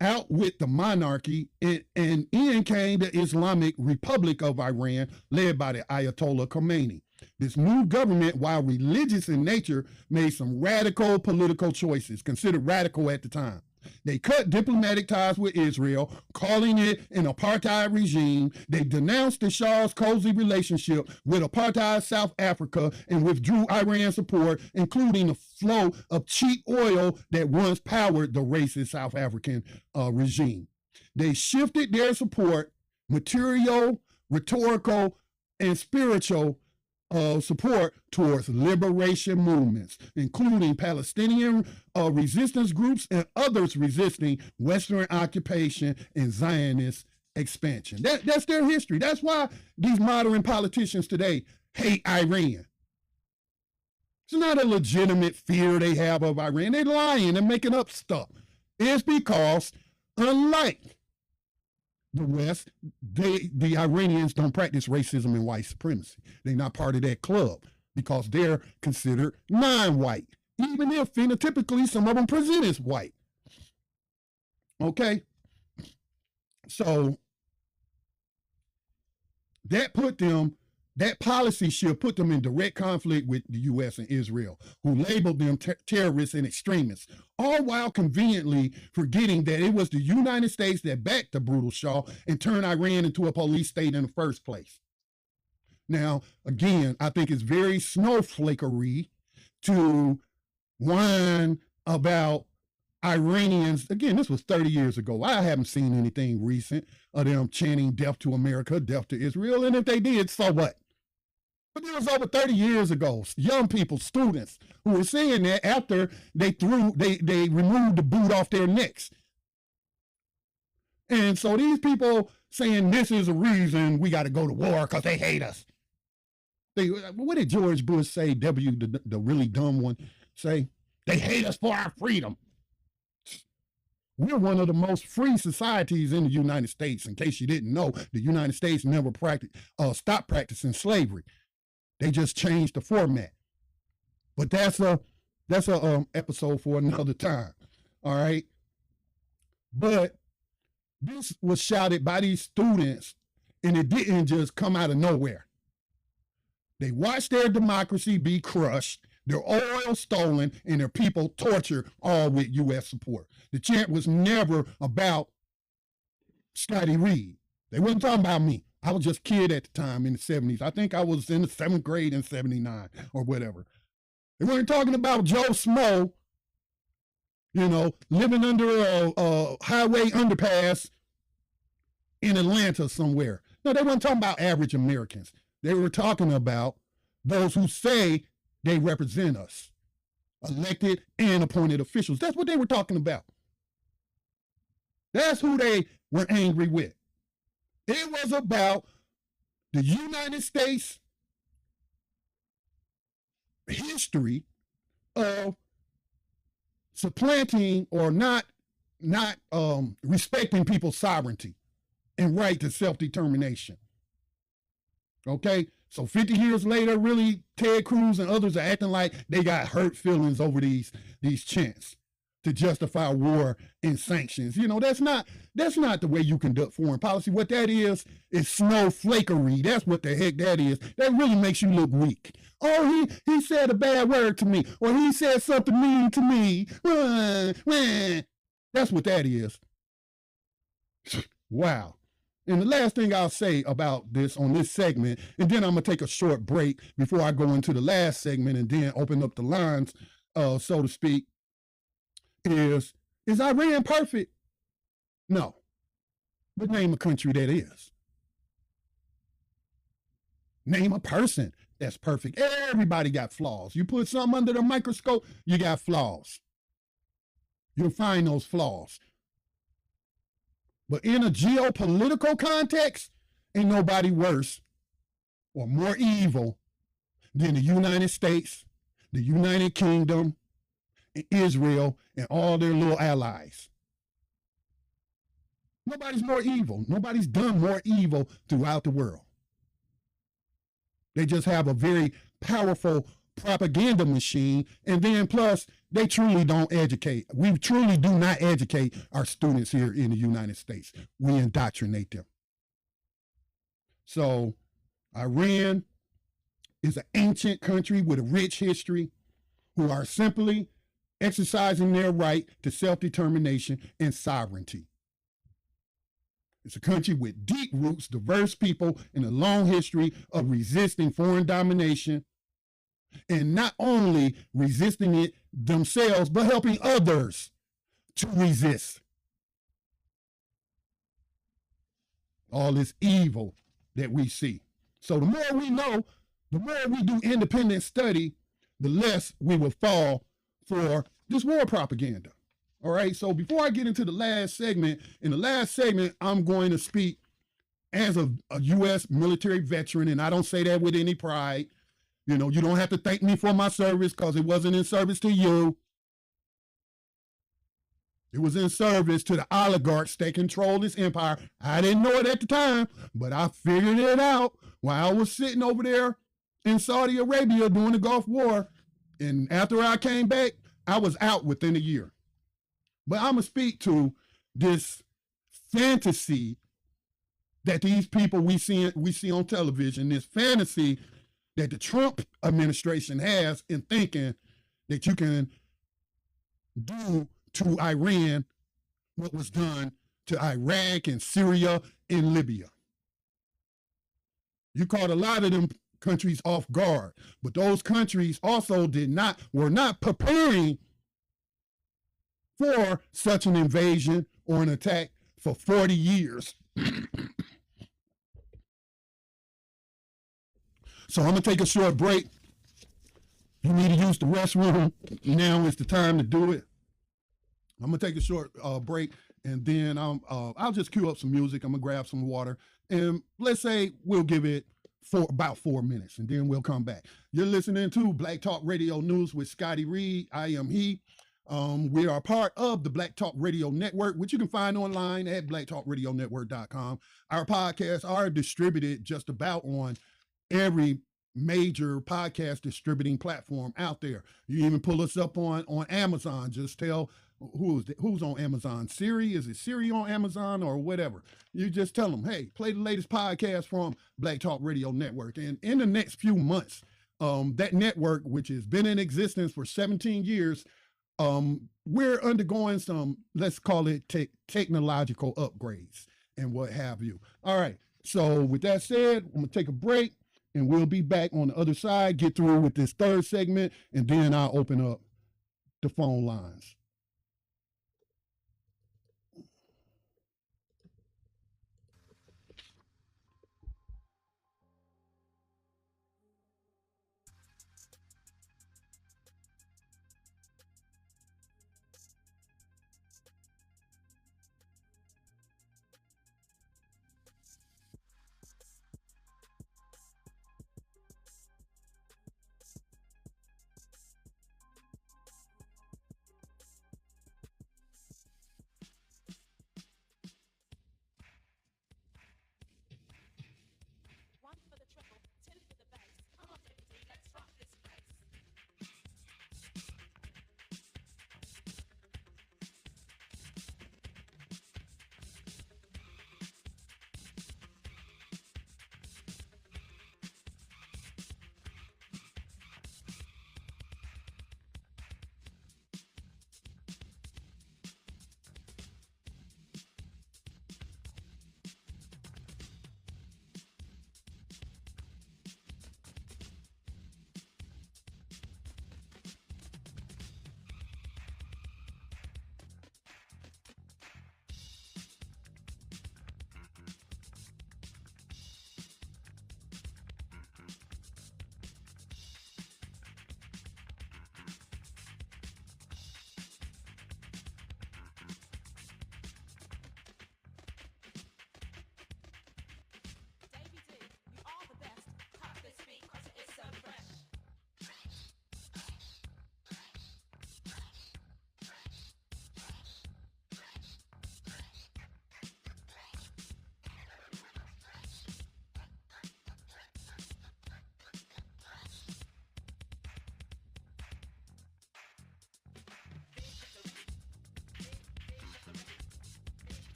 Out with the monarchy, and in came the Islamic Republic of Iran, led by the Ayatollah Khomeini. This new government, while religious in nature, made some radical political choices, considered radical at the time. They cut diplomatic ties with Israel, calling it an apartheid regime. They denounced the Shah's cozy relationship with apartheid South Africa and withdrew Iran's support, including the flow of cheap oil that once powered the racist South African regime. They shifted their support, material, rhetorical, and spiritual support towards liberation movements, including Palestinian resistance groups and others resisting Western occupation and Zionist expansion. That's their history. That's why these modern politicians today hate Iran. It's not a legitimate fear they have of Iran. They're lying and making up stuff. It's because, unlike the West, the Iranians don't practice racism and white supremacy. They're not part of that club because they're considered non-white, even if phenotypically some of them present as white. Okay? So that policy shift put them in direct conflict with the U.S. and Israel, who labeled them terrorists and extremists, all while conveniently forgetting that it was the United States that backed the brutal Shah and turned Iran into a police state in the first place. Now, again, I think it's very snowflakery to whine about Iranians. Again, this was 30 years ago. I haven't seen anything recent of them chanting death to America, death to Israel. And if they did, so what? But it was over 30 years ago. Young people, students, who were saying that after they removed the boot off their necks. And so these people saying this is a reason we got to go to war because they hate us. What did George Bush say, the really dumb one, say? They hate us for our freedom. We're one of the most free societies in the United States. In case you didn't know, the United States never stopped practicing slavery. They just changed the format. But that's a episode for another time. All right. But this was shouted by these students, and it didn't just come out of nowhere. They watched their democracy be crushed, their oil stolen, and their people tortured, all with U.S. support. The chant was never about Scotty Reid. They wasn't talking about me. I was just a kid at the time in the 70s. I think I was in the 7th grade in 79 or whatever. They weren't talking about Joe Smo, living under a highway underpass in Atlanta somewhere. No, they weren't talking about average Americans. They were talking about those who say they represent us, elected and appointed officials. That's what they were talking about. That's who they were angry with. It was about the United States history of supplanting or not respecting people's sovereignty and right to self-determination. Okay? So 50 years later, really, Ted Cruz and others are acting like they got hurt feelings over these chants to justify war and sanctions. That's not the way you conduct foreign policy. What that is snowflakery. That's what the heck that is. That really makes you look weak. Oh, he said a bad word to me, or he said something mean to me. That's what that is. Wow. And the last thing I'll say about this on this segment, and then I'm going to take a short break before I go into the last segment and then open up the lines. so to speak, is Iran perfect? No. But name a country that is. Name a person that's perfect. Everybody got flaws. You put something under the microscope, you got flaws. You'll find those flaws. But in a geopolitical context, ain't nobody worse or more evil than the United States, the United Kingdom, and Israel, and all their little allies. Nobody's more evil. Nobody's done more evil throughout the world. They just have a very powerful propaganda machine, and then plus they truly don't educate. We truly do not educate our students here in the United States. We indoctrinate them. So Iran is an ancient country with a rich history who are simply exercising their right to self-determination and sovereignty. It's a country with deep roots, diverse people, and a long history of resisting foreign domination, and not only resisting it themselves, but helping others to resist all this evil that we see. So the more we know, the more we do independent study, the less we will fall for this war propaganda. All right, so before I get into the last segment, in the last segment, I'm going to speak as a U.S. military veteran, and I don't say that with any pride. You know, you don't have to thank me for my service because it wasn't in service to you. It was in service to the oligarchs that control this empire. I didn't know it at the time, but I figured it out while I was sitting over there in Saudi Arabia during the Gulf War. And after I came back, I was out within a year. But I'm going to speak to this fantasy that these people we see on television, this fantasy that the Trump administration has in thinking that you can do to Iran what was done to Iraq and Syria and Libya. You caught a lot of them countries off guard, but those countries also were not preparing for such an invasion or an attack for 40 years. So I'm going to take a short break. You need to use the restroom. Now is the time to do it. I'm going to take a short break, and then I'll just cue up some music. I'm going to grab some water, and let's say we'll give it about 4 minutes, and then we'll come back. You're listening to Black Talk Radio News with Scotty Reid. I am he. We are part of the Black Talk Radio Network, which you can find online at blacktalkradionetwork.com. Our podcasts are distributed just about on every major podcast distributing platform out there. You even pull us up on Amazon. Just tell who's on Amazon. Siri, is it Siri on Amazon or whatever? You just tell them, hey, play the latest podcast from Black Talk Radio Network. And in the next few months, that network, which has been in existence for 17 years, we're undergoing some, let's call it technological upgrades and what have you. All right. So with that said, I'm going to take a break, and we'll be back on the other side, get through with this third segment, and then I'll open up the phone lines.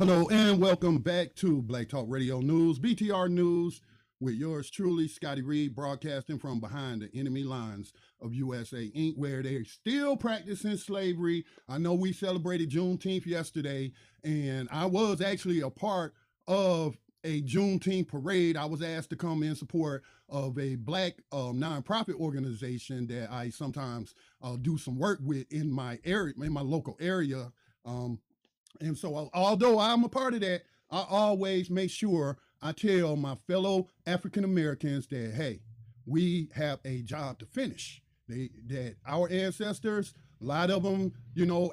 Hello and welcome back to Black Talk Radio News, BTR News, with yours truly, Scotty Reid, broadcasting from behind the enemy lines of USA Inc., where they're still practicing slavery. I know we celebrated Juneteenth yesterday, and I was actually a part of a Juneteenth parade. I was asked to come in support of a black nonprofit organization that I sometimes do some work with in my area, in my local area. And so, although I'm a part of that, I always make sure I tell my fellow African Americans that, hey, we have a job to finish. That our ancestors, a lot of them,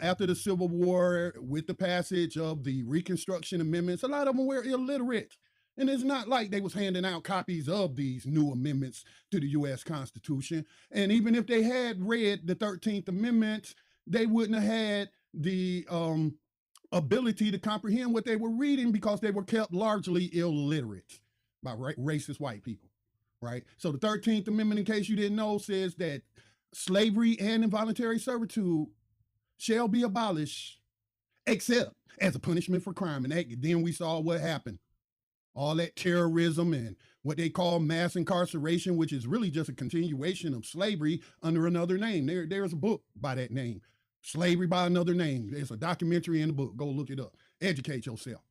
after the Civil War, with the passage of the Reconstruction Amendments, a lot of them were illiterate. And it's not like they was handing out copies of these new amendments to the U.S. Constitution. And even if they had read the 13th Amendment, they wouldn't have had the ability to comprehend what they were reading because they were kept largely illiterate by racist white people, right? So the 13th Amendment, in case you didn't know, says that slavery and involuntary servitude shall be abolished except as a punishment for crime. And then we saw what happened. All that terrorism and what they call mass incarceration, which is really just a continuation of slavery under another name. There's a book by that name. Slavery by Another Name. There's a documentary in the book. Go look it up. Educate yourself.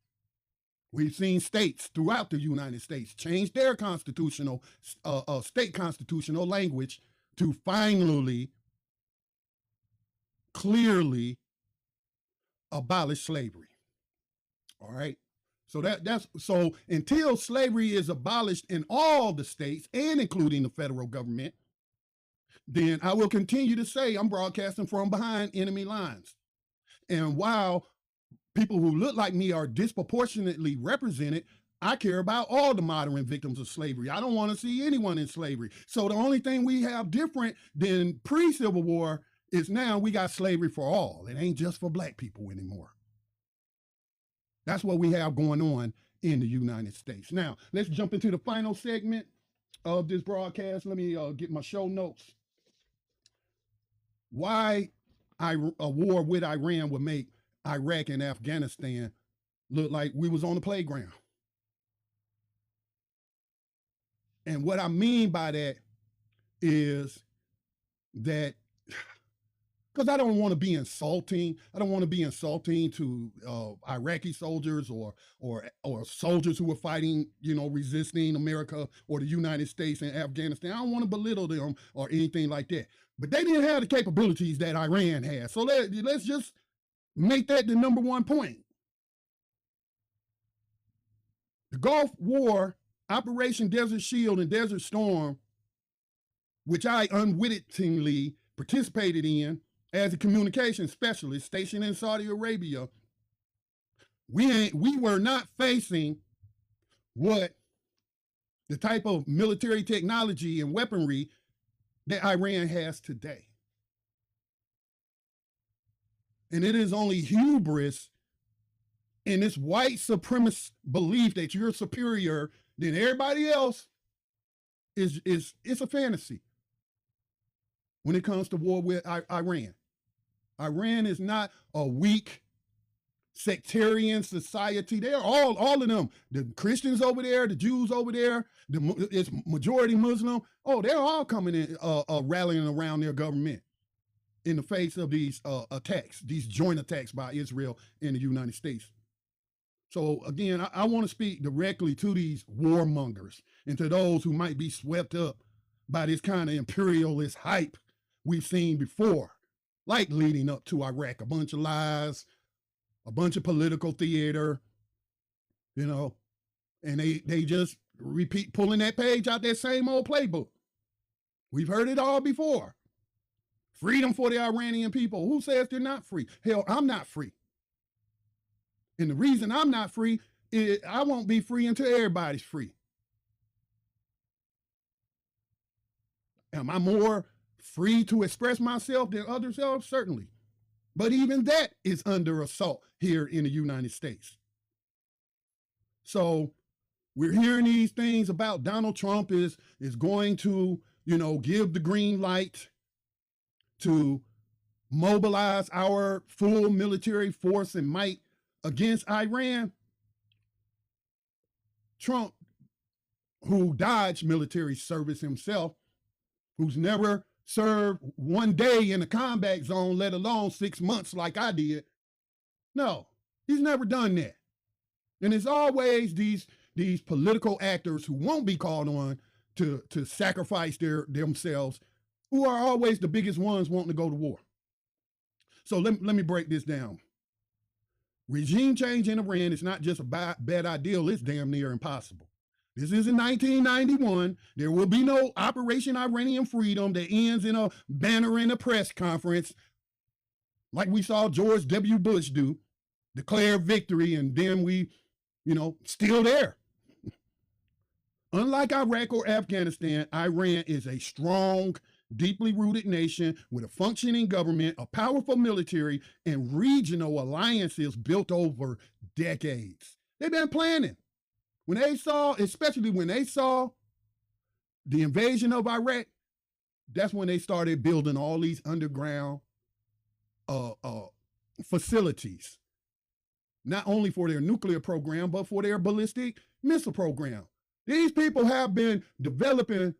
We've seen states throughout the United States change their constitutional, state constitutional language to finally, clearly abolish slavery. All right. So so until slavery is abolished in all the states and including the federal government, then I will continue to say I'm broadcasting from behind enemy lines. And while people who look like me are disproportionately represented, I care about all the modern victims of slavery. I don't want to see anyone in slavery. So the only thing we have different than pre-Civil War is now we got slavery for all. It ain't just for black people anymore. That's what we have going on in the United States. Now, let's jump into the final segment of this broadcast. Let me get my show notes. Why a war with Iran would make Iraq and Afghanistan look like we was on the playground. And what I mean by that is that, because I don't want to be insulting. I don't want to be insulting to Iraqi soldiers or soldiers who are fighting, resisting America or the United States and Afghanistan. I don't want to belittle them or anything like that. But they didn't have the capabilities that Iran has. So let's just make that the number one point. The Gulf War, Operation Desert Shield and Desert Storm, which I unwittingly participated in as a communications specialist stationed in Saudi Arabia, we were not facing what the type of military technology and weaponry that Iran has today. And it is only hubris in this white supremacist belief that you're superior than everybody else it's a fantasy when it comes to war with Iran. Iran is not a weak sectarian society. They're all of them. The Christians over there, the Jews over there, it's majority Muslim. Oh, they're all coming in, rallying around their government in the face of these attacks, these joint attacks by Israel and the United States. So again, I want to speak directly to these warmongers and to those who might be swept up by this kind of imperialist hype we've seen before, like leading up to Iraq, a bunch of lies, a bunch of political theater, and they just repeat, pulling that page out that same old playbook. We've heard it all before. Freedom for the Iranian people. Who says they're not free? Hell, I'm not free. And the reason I'm not free is I won't be free until everybody's free. Am I more free to express myself than others? Certainly. But even that is under assault here in the United States. So we're hearing these things about Donald Trump is going to, give the green light to mobilize our full military force and might against Iran, Trump, who dodged military service himself, who's never served one day in a combat zone, let alone 6 months like I did. No, he's never done that. And it's always these political actors who won't be called on to sacrifice themselves, who are always the biggest ones wanting to go to war. So let me break this down. Regime change in Iran is not just a bad ideal, it's damn near impossible. This is in 1991. There will be no Operation Iranian Freedom that ends in a banner in a press conference like we saw George W. Bush do, declare victory, and then we, still there. Unlike Iraq or Afghanistan, Iran is a strong, deeply rooted nation with a functioning government, a powerful military, and regional alliances built over decades. They've been planning. Especially when they saw the invasion of Iraq, that's when they started building all these underground facilities, not only for their nuclear program, but for their ballistic missile program. These people have been developing,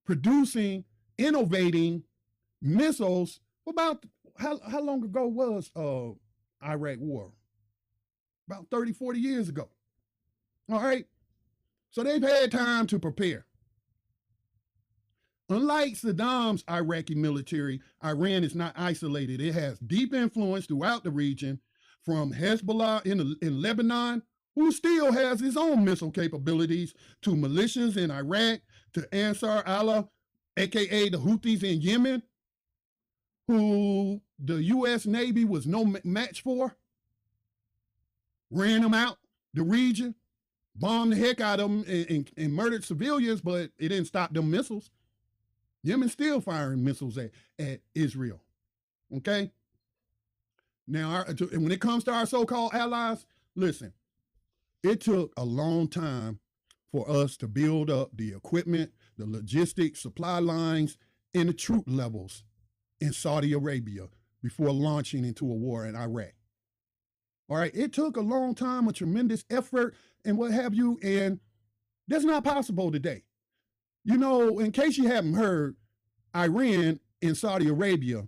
producing, innovating missiles for about, how long ago was Iraq war? About 30, 40 years ago. All right? So they've had time to prepare. Unlike Saddam's Iraqi military, Iran is not isolated. It has deep influence throughout the region, from Hezbollah in Lebanon, who still has its own missile capabilities, to militias in Iraq, to Ansar Allah, aka the Houthis in Yemen, who the U.S. Navy was no match for, ran them out the region, bombed the heck out of them, and murdered civilians, but it didn't stop them missiles. Yemen's still firing missiles at Israel. Okay? Now, when it comes to our so-called allies, listen, it took a long time for us to build up the equipment, the logistics, supply lines, and the troop levels in Saudi Arabia before launching into a war in Iraq. All right, it took a long time, a tremendous effort, and what have you, and that's not possible today. In case you haven't heard, Iran and Saudi Arabia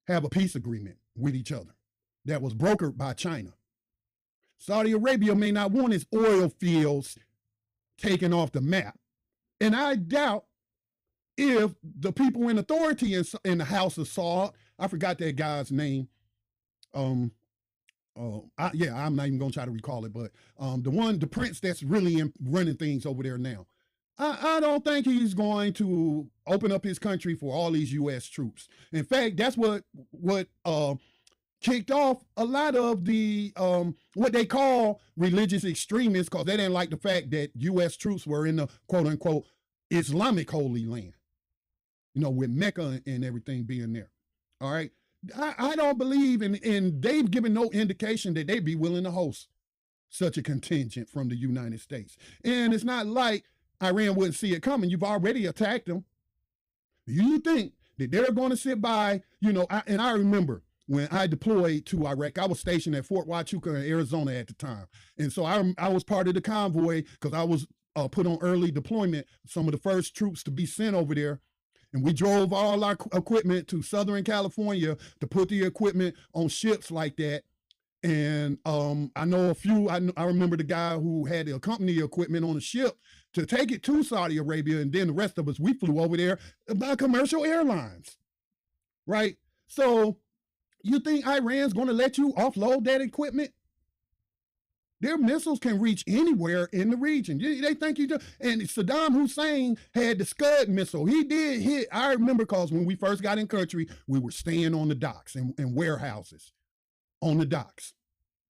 have a peace agreement with each other that was brokered by China. Saudi Arabia may not want its oil fields taken off the map. And I doubt if the people in authority in the House of Saud, I forgot that guy's name. I'm not even going to try to recall it, but the prince that's really running things over there now. I don't think he's going to open up his country for all these U.S. troops. In fact, that's what kicked off a lot of the what they call religious extremists, because they didn't like the fact that U.S. troops were in the quote-unquote Islamic Holy Land, with Mecca and everything being there. All right? I don't believe, and they've given no indication that they'd be willing to host such a contingent from the United States. And it's not like Iran wouldn't see it coming. You've already attacked them. You think that they're going to sit by, and I remember when I deployed to Iraq, I was stationed at Fort Huachuca in Arizona at the time. And so I was part of the convoy because I was put on early deployment, some of the first troops to be sent over there. And we drove all our equipment to Southern California to put the equipment on ships like that. And I know a few, I remember the guy who had the company equipment on the ship to take it to Saudi Arabia. And then the rest of us, we flew over there by commercial airlines, right? So you think Iran's going to let you offload that equipment? Their missiles can reach anywhere in the region. They think you do. And Saddam Hussein had the Scud missile. He did hit. I remember because when we first got in country, we were staying on the docks and warehouses on the docks,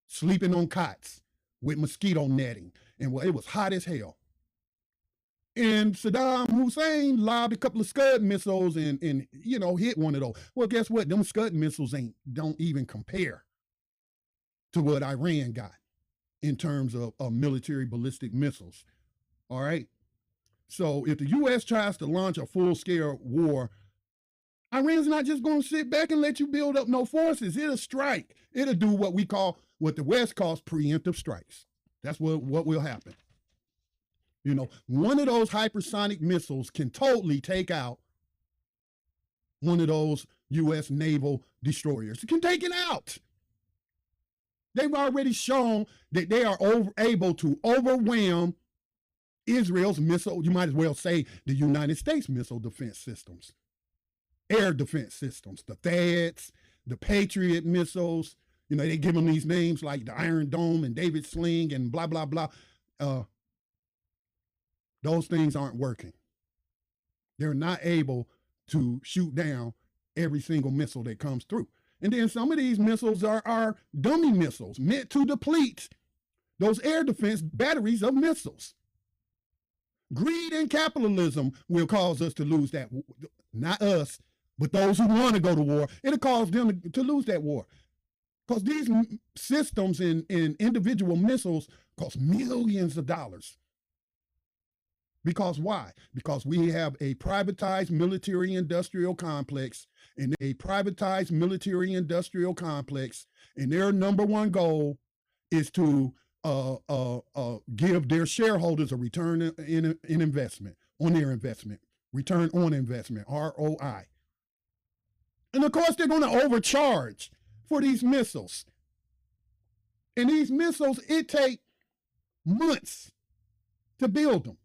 sleeping on cots with mosquito netting. And it was hot as hell. And Saddam Hussein lobbed a couple of Scud missiles and hit one of those. Well, guess what? Them Scud missiles don't even compare to what Iran got in terms of military ballistic missiles. All right. So if the U.S. tries to launch a full-scale war, Iran's not just going to sit back and let you build up no forces. It'll strike. It'll do what the West calls preemptive strikes. That's what will happen. You know, one of those hypersonic missiles can totally take out one of those U.S. naval destroyers. It can take it out. They've already shown that they are able to overwhelm Israel's missile, you might as well say the United States missile defense systems, air defense systems, the THAADs, the Patriot missiles. You know, they give them these names like the Iron Dome and David Sling and blah, blah, blah. Those things aren't working. They're not able to shoot down every single missile that comes through. And then some of these missiles are dummy missiles meant to deplete those air defense batteries of missiles. Greed and capitalism will cause us to lose that. Not us, but those who want to go to war. It'll cause them to lose that war. Because these systems and individual missiles cost millions of dollars. Because why? Because we have a privatized military-industrial complex, and a privatized military-industrial complex, and their number one goal is to give their shareholders a return in investment, on their investment, return on investment, ROI. And of course, they're going to overcharge for these missiles. And these missiles, it takes months to build them.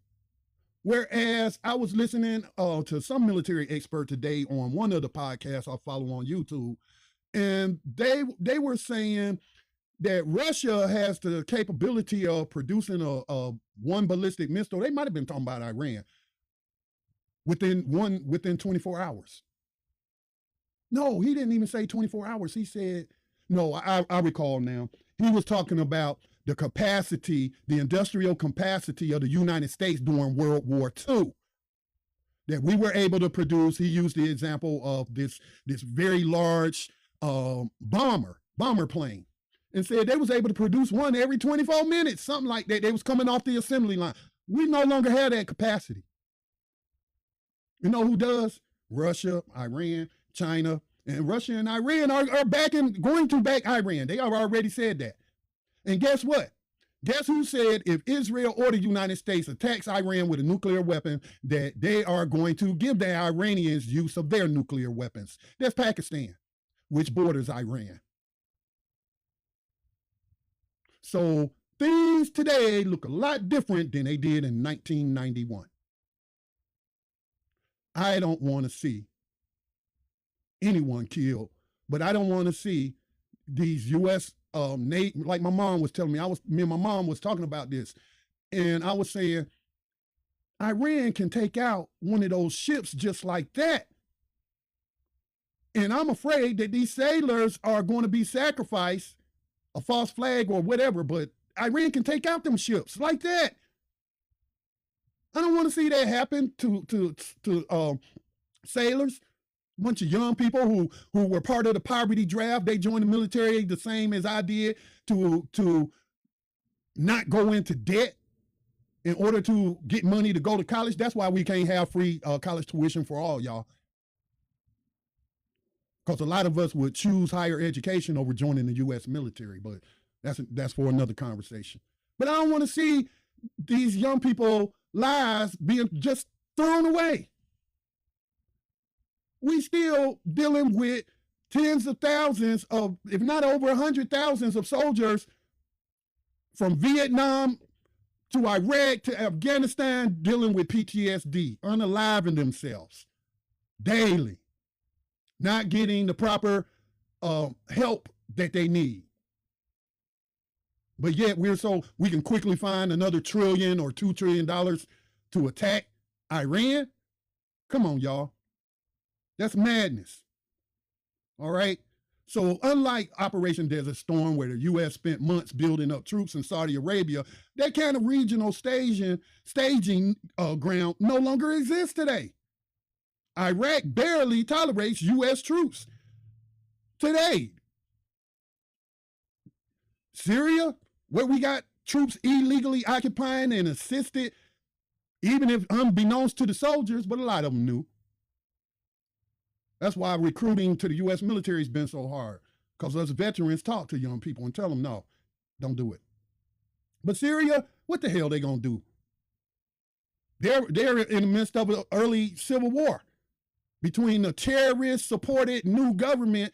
Whereas I was listening to some military expert today on one of the podcasts I follow on YouTube, and they were saying that Russia has the capability of producing a one ballistic missile. They might have been talking about Iran within 24 hours. No, he didn't even say 24 hours. He said, no, I recall now. He was talking about the capacity, the industrial capacity of the United States during World War II, that we were able to produce. He used the example of this very large bomber plane, and said they was able to produce one every 24 minutes, something like that. They was coming off the assembly line. We no longer have that capacity. You know who does? Russia, Iran, China, and Russia and Iran are going to back Iran. They have already said that. And guess what? Guess who said if Israel or the United States attacks Iran with a nuclear weapon, that they are going to give the Iranians use of their nuclear weapons? That's Pakistan, which borders Iran. So things today look a lot different than they did in 1991. I don't want to see anyone killed, but I don't want to see these U.S. like my mom was telling me, me and my mom was talking about this, and I was saying, Iran can take out one of those ships just like that. And I'm afraid that these sailors are going to be sacrificed, a false flag or whatever, but Iran can take out them ships like that. I don't want to see that happen to sailors. A bunch of young people who were part of the poverty draft. They joined the military the same as I did to not go into debt in order to get money to go to college. That's why we can't have free college tuition for all y'all. Because a lot of us would choose higher education over joining the U.S. military, but that's for another conversation. But I don't want to see these young people lives being just thrown away. We still dealing with tens of thousands of, if not over 100,000 of soldiers from Vietnam to Iraq to Afghanistan dealing with PTSD, unaliving themselves daily, not getting the proper help that they need. But yet we can quickly find another $1 trillion or $2 trillion to attack Iran. Come on, y'all. That's madness. All right. So unlike Operation Desert Storm, where the U.S. spent months building up troops in Saudi Arabia, that kind of regional staging ground no longer exists today. Iraq barely tolerates U.S. troops today. Syria, where we got troops illegally occupying and assisted, even if unbeknownst to the soldiers, but a lot of them knew. That's why recruiting to the U.S. military has been so hard, because us veterans talk to young people and tell them, no, don't do it. But Syria, what the hell they gonna do? They're in the midst of an early civil war between the terrorist-supported new government.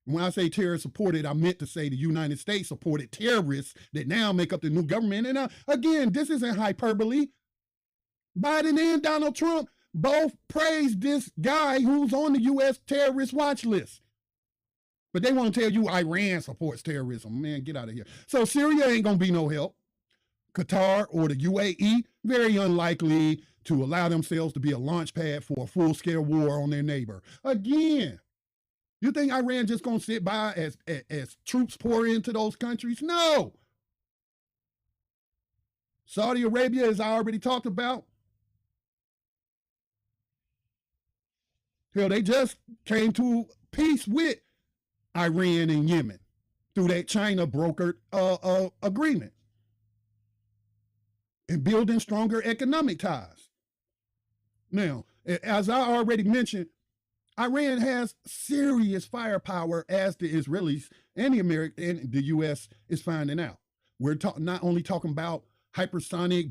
When I say terrorist-supported, I meant to say the United States-supported terrorists that now make up the new government. And again, this isn't hyperbole. Biden and Donald Trump both praised this guy who's on the U.S. terrorist watch list. But they want to tell you Iran supports terrorism. Man, get out of here. So Syria ain't going to be no help. Qatar or the UAE, very unlikely to allow themselves to be a launch pad for a full-scale war on their neighbor. Again, you think Iran just going to sit by as troops pour into those countries? No. Saudi Arabia, as I already talked about, hell, they just came to peace with Iran and Yemen through that China brokered agreement and building stronger economic ties. Now, as I already mentioned, Iran has serious firepower, as the Israelis and the U.S. is finding out. We're not only talking about hypersonic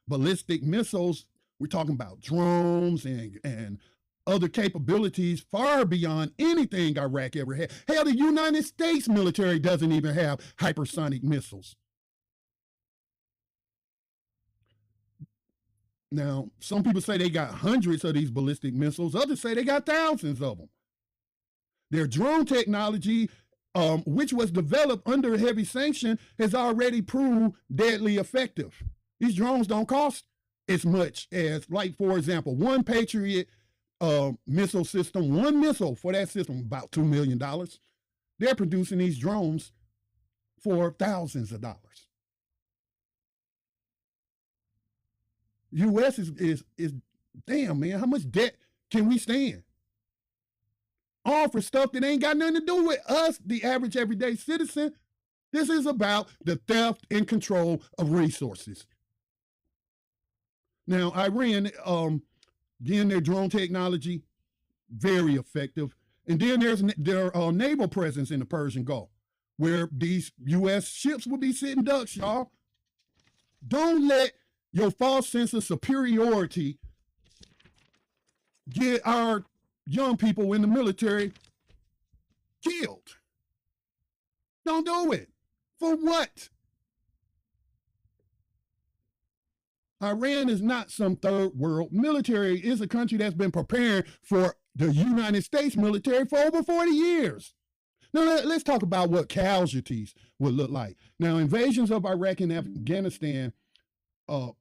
ballistic missiles, we're talking about drones and other capabilities far beyond anything Iraq ever had. Hell, the United States military doesn't even have hypersonic missiles. Now, some people say they got hundreds of these ballistic missiles. Others say they got thousands of them. Their drone technology, which was developed under heavy sanction, has already proved deadly effective. These drones don't cost as much as, like, for example, one Patriot missile system, one missile for that system, about $2 million. They're producing these drones for thousands of dollars. U.S. is damn, man, how much debt can we stand? All for stuff that ain't got nothing to do with us, the average everyday citizen. This is about the theft and control of resources. Now, Iran, again, their drone technology, very effective. And then there's their naval presence in the Persian Gulf, where these U.S. ships will be sitting ducks, y'all. Don't let your false sense of superiority get our young people in the military killed. Don't do it. For what? Iran is not some third world military. It's a country that's been preparing for the United States military for over 40 years. Now, let's talk about what casualties would look like. Now, invasions of Iraq and Afghanistan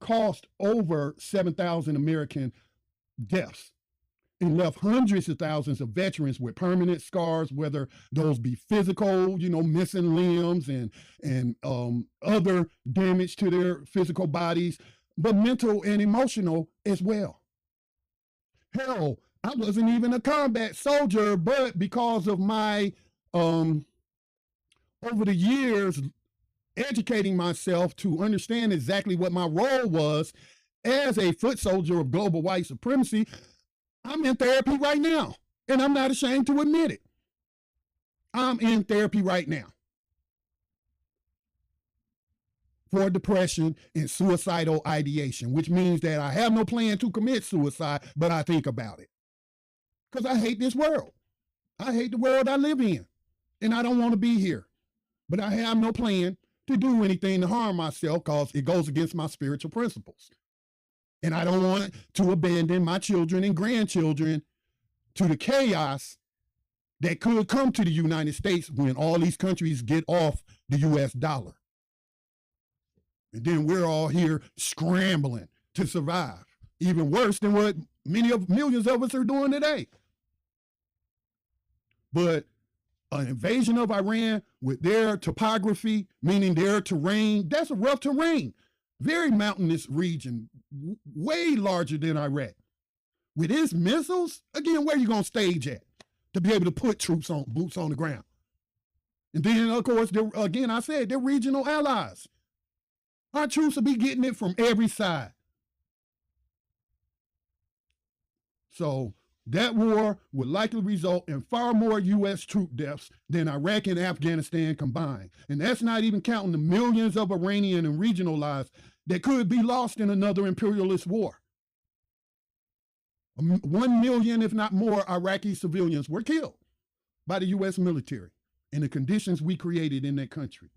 cost over 7,000 American deaths and left hundreds of thousands of veterans with permanent scars, whether those be physical, missing limbs and other damage to their physical bodies, but mental and emotional as well. Hell, I wasn't even a combat soldier, but because of my, over the years, educating myself to understand exactly what my role was as a foot soldier of global white supremacy, I'm in therapy right now, and I'm not ashamed to admit it. I'm in therapy right now for depression and suicidal ideation, which means that I have no plan to commit suicide, but I think about it. Because I hate this world. I hate the world I live in, and I don't want to be here. But I have no plan to do anything to harm myself because it goes against my spiritual principles. And I don't want to abandon my children and grandchildren to the chaos that could come to the United States when all these countries get off the US dollar. And then we're all here scrambling to survive, even worse than what millions of us are doing today. But an invasion of Iran with their topography, meaning their terrain, that's a rough terrain, very mountainous region, way larger than Iraq. With its missiles, again, where are you going to stage at to be able to put boots on the ground? And then, of course, again, I said, they're regional allies. Our troops will be getting it from every side. So That war would likely result in far more U.S. troop deaths than Iraq and Afghanistan combined. And that's not even counting the millions of Iranian and regional lives that could be lost in another imperialist war. 1 million, if not more, Iraqi civilians were killed by the U.S. military in the conditions we created in that country.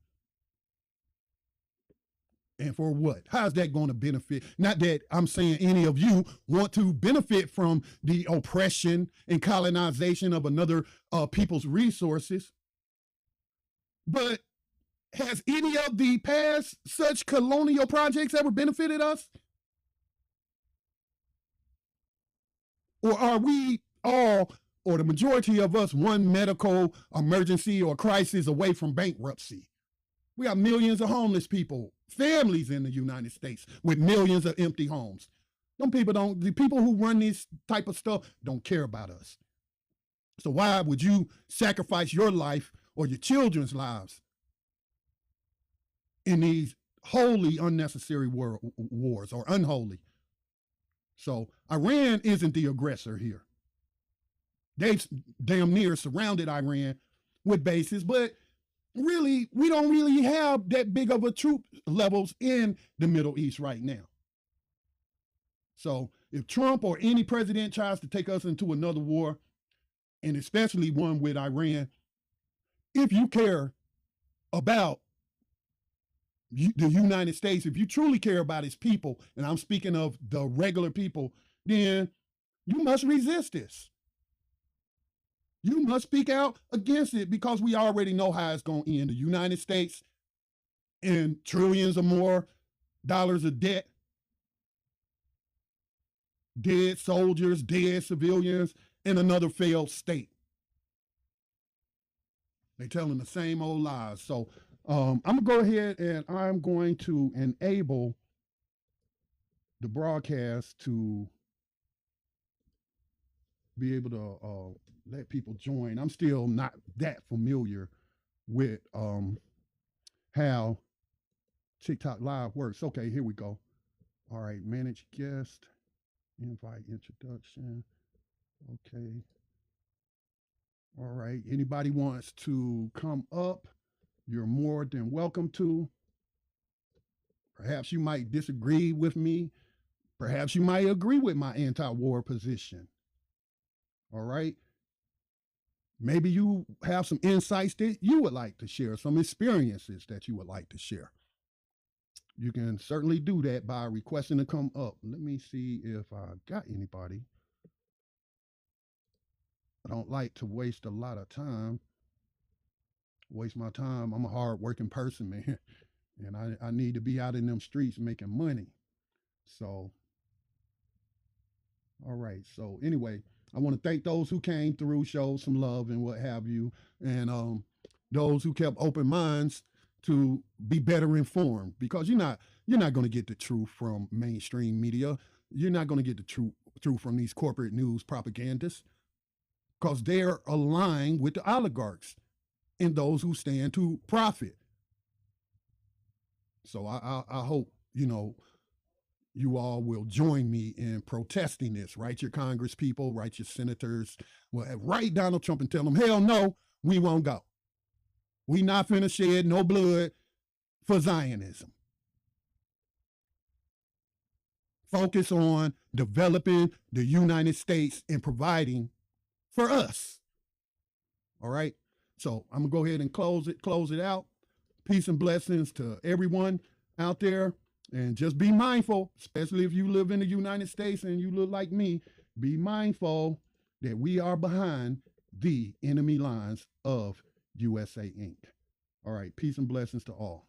And for what? How's that going to benefit? Not that I'm saying any of you want to benefit from the oppression and colonization of another people's resources, but has any of the past such colonial projects ever benefited us? Or are we all, or the majority of us, one medical emergency or crisis away from bankruptcy? We got millions of homeless people, families in the United States with millions of empty homes. The people who run this type of stuff don't care about us. So why would you sacrifice your life or your children's lives in these wholly unnecessary wars, or unholy? So Iran isn't the aggressor here. They've damn near surrounded Iran with bases, but really, we don't really have that big of a troop levels in the Middle East right now. So if Trump or any president tries to take us into another war, and especially one with Iran, if you care about the United States, if you truly care about its people, and I'm speaking of the regular people, then you must resist this. You must speak out against it, because we already know how it's going to end. The United States in trillions or more dollars of debt, dead soldiers, dead civilians, and another failed state. They're telling the same old lies. So I'm going to go ahead and I'm going to enable the broadcast to be able to let people join. I'm still not that familiar with how TikTok Live works. Okay, here we go. All right, manage guest, invite introduction. Okay. All right, anybody wants to come up, you're more than welcome to. Perhaps you might disagree with me. Perhaps you might agree with my anti-war position. All right. Maybe you have some insights that you would like to share, some experiences that you would like to share. You can certainly do that by requesting to come up. Let me see if I got anybody. I don't like to waste a lot of time. Waste my time. I'm a hard-working person, man. And I need to be out in them streets making money. So, all right. So anyway, I want to thank those who came through, showed some love and what have you, and those who kept open minds to be better informed, because you're not going to get the truth from mainstream media. You're not going to get the truth from these corporate news propagandists, because they're aligned with the oligarchs and those who stand to profit. So I hope, you all will join me in protesting this. Write your Congress people, write your senators, write Donald Trump and tell them, hell no, we won't go. We not finna shed no blood for Zionism. Focus on developing the United States and providing for us. All right. So I'm gonna go ahead and close it out. Peace and blessings to everyone out there. And just be mindful, especially if you live in the United States and you look like me, be mindful that we are behind the enemy lines of USA Inc. All right. Peace and blessings to all.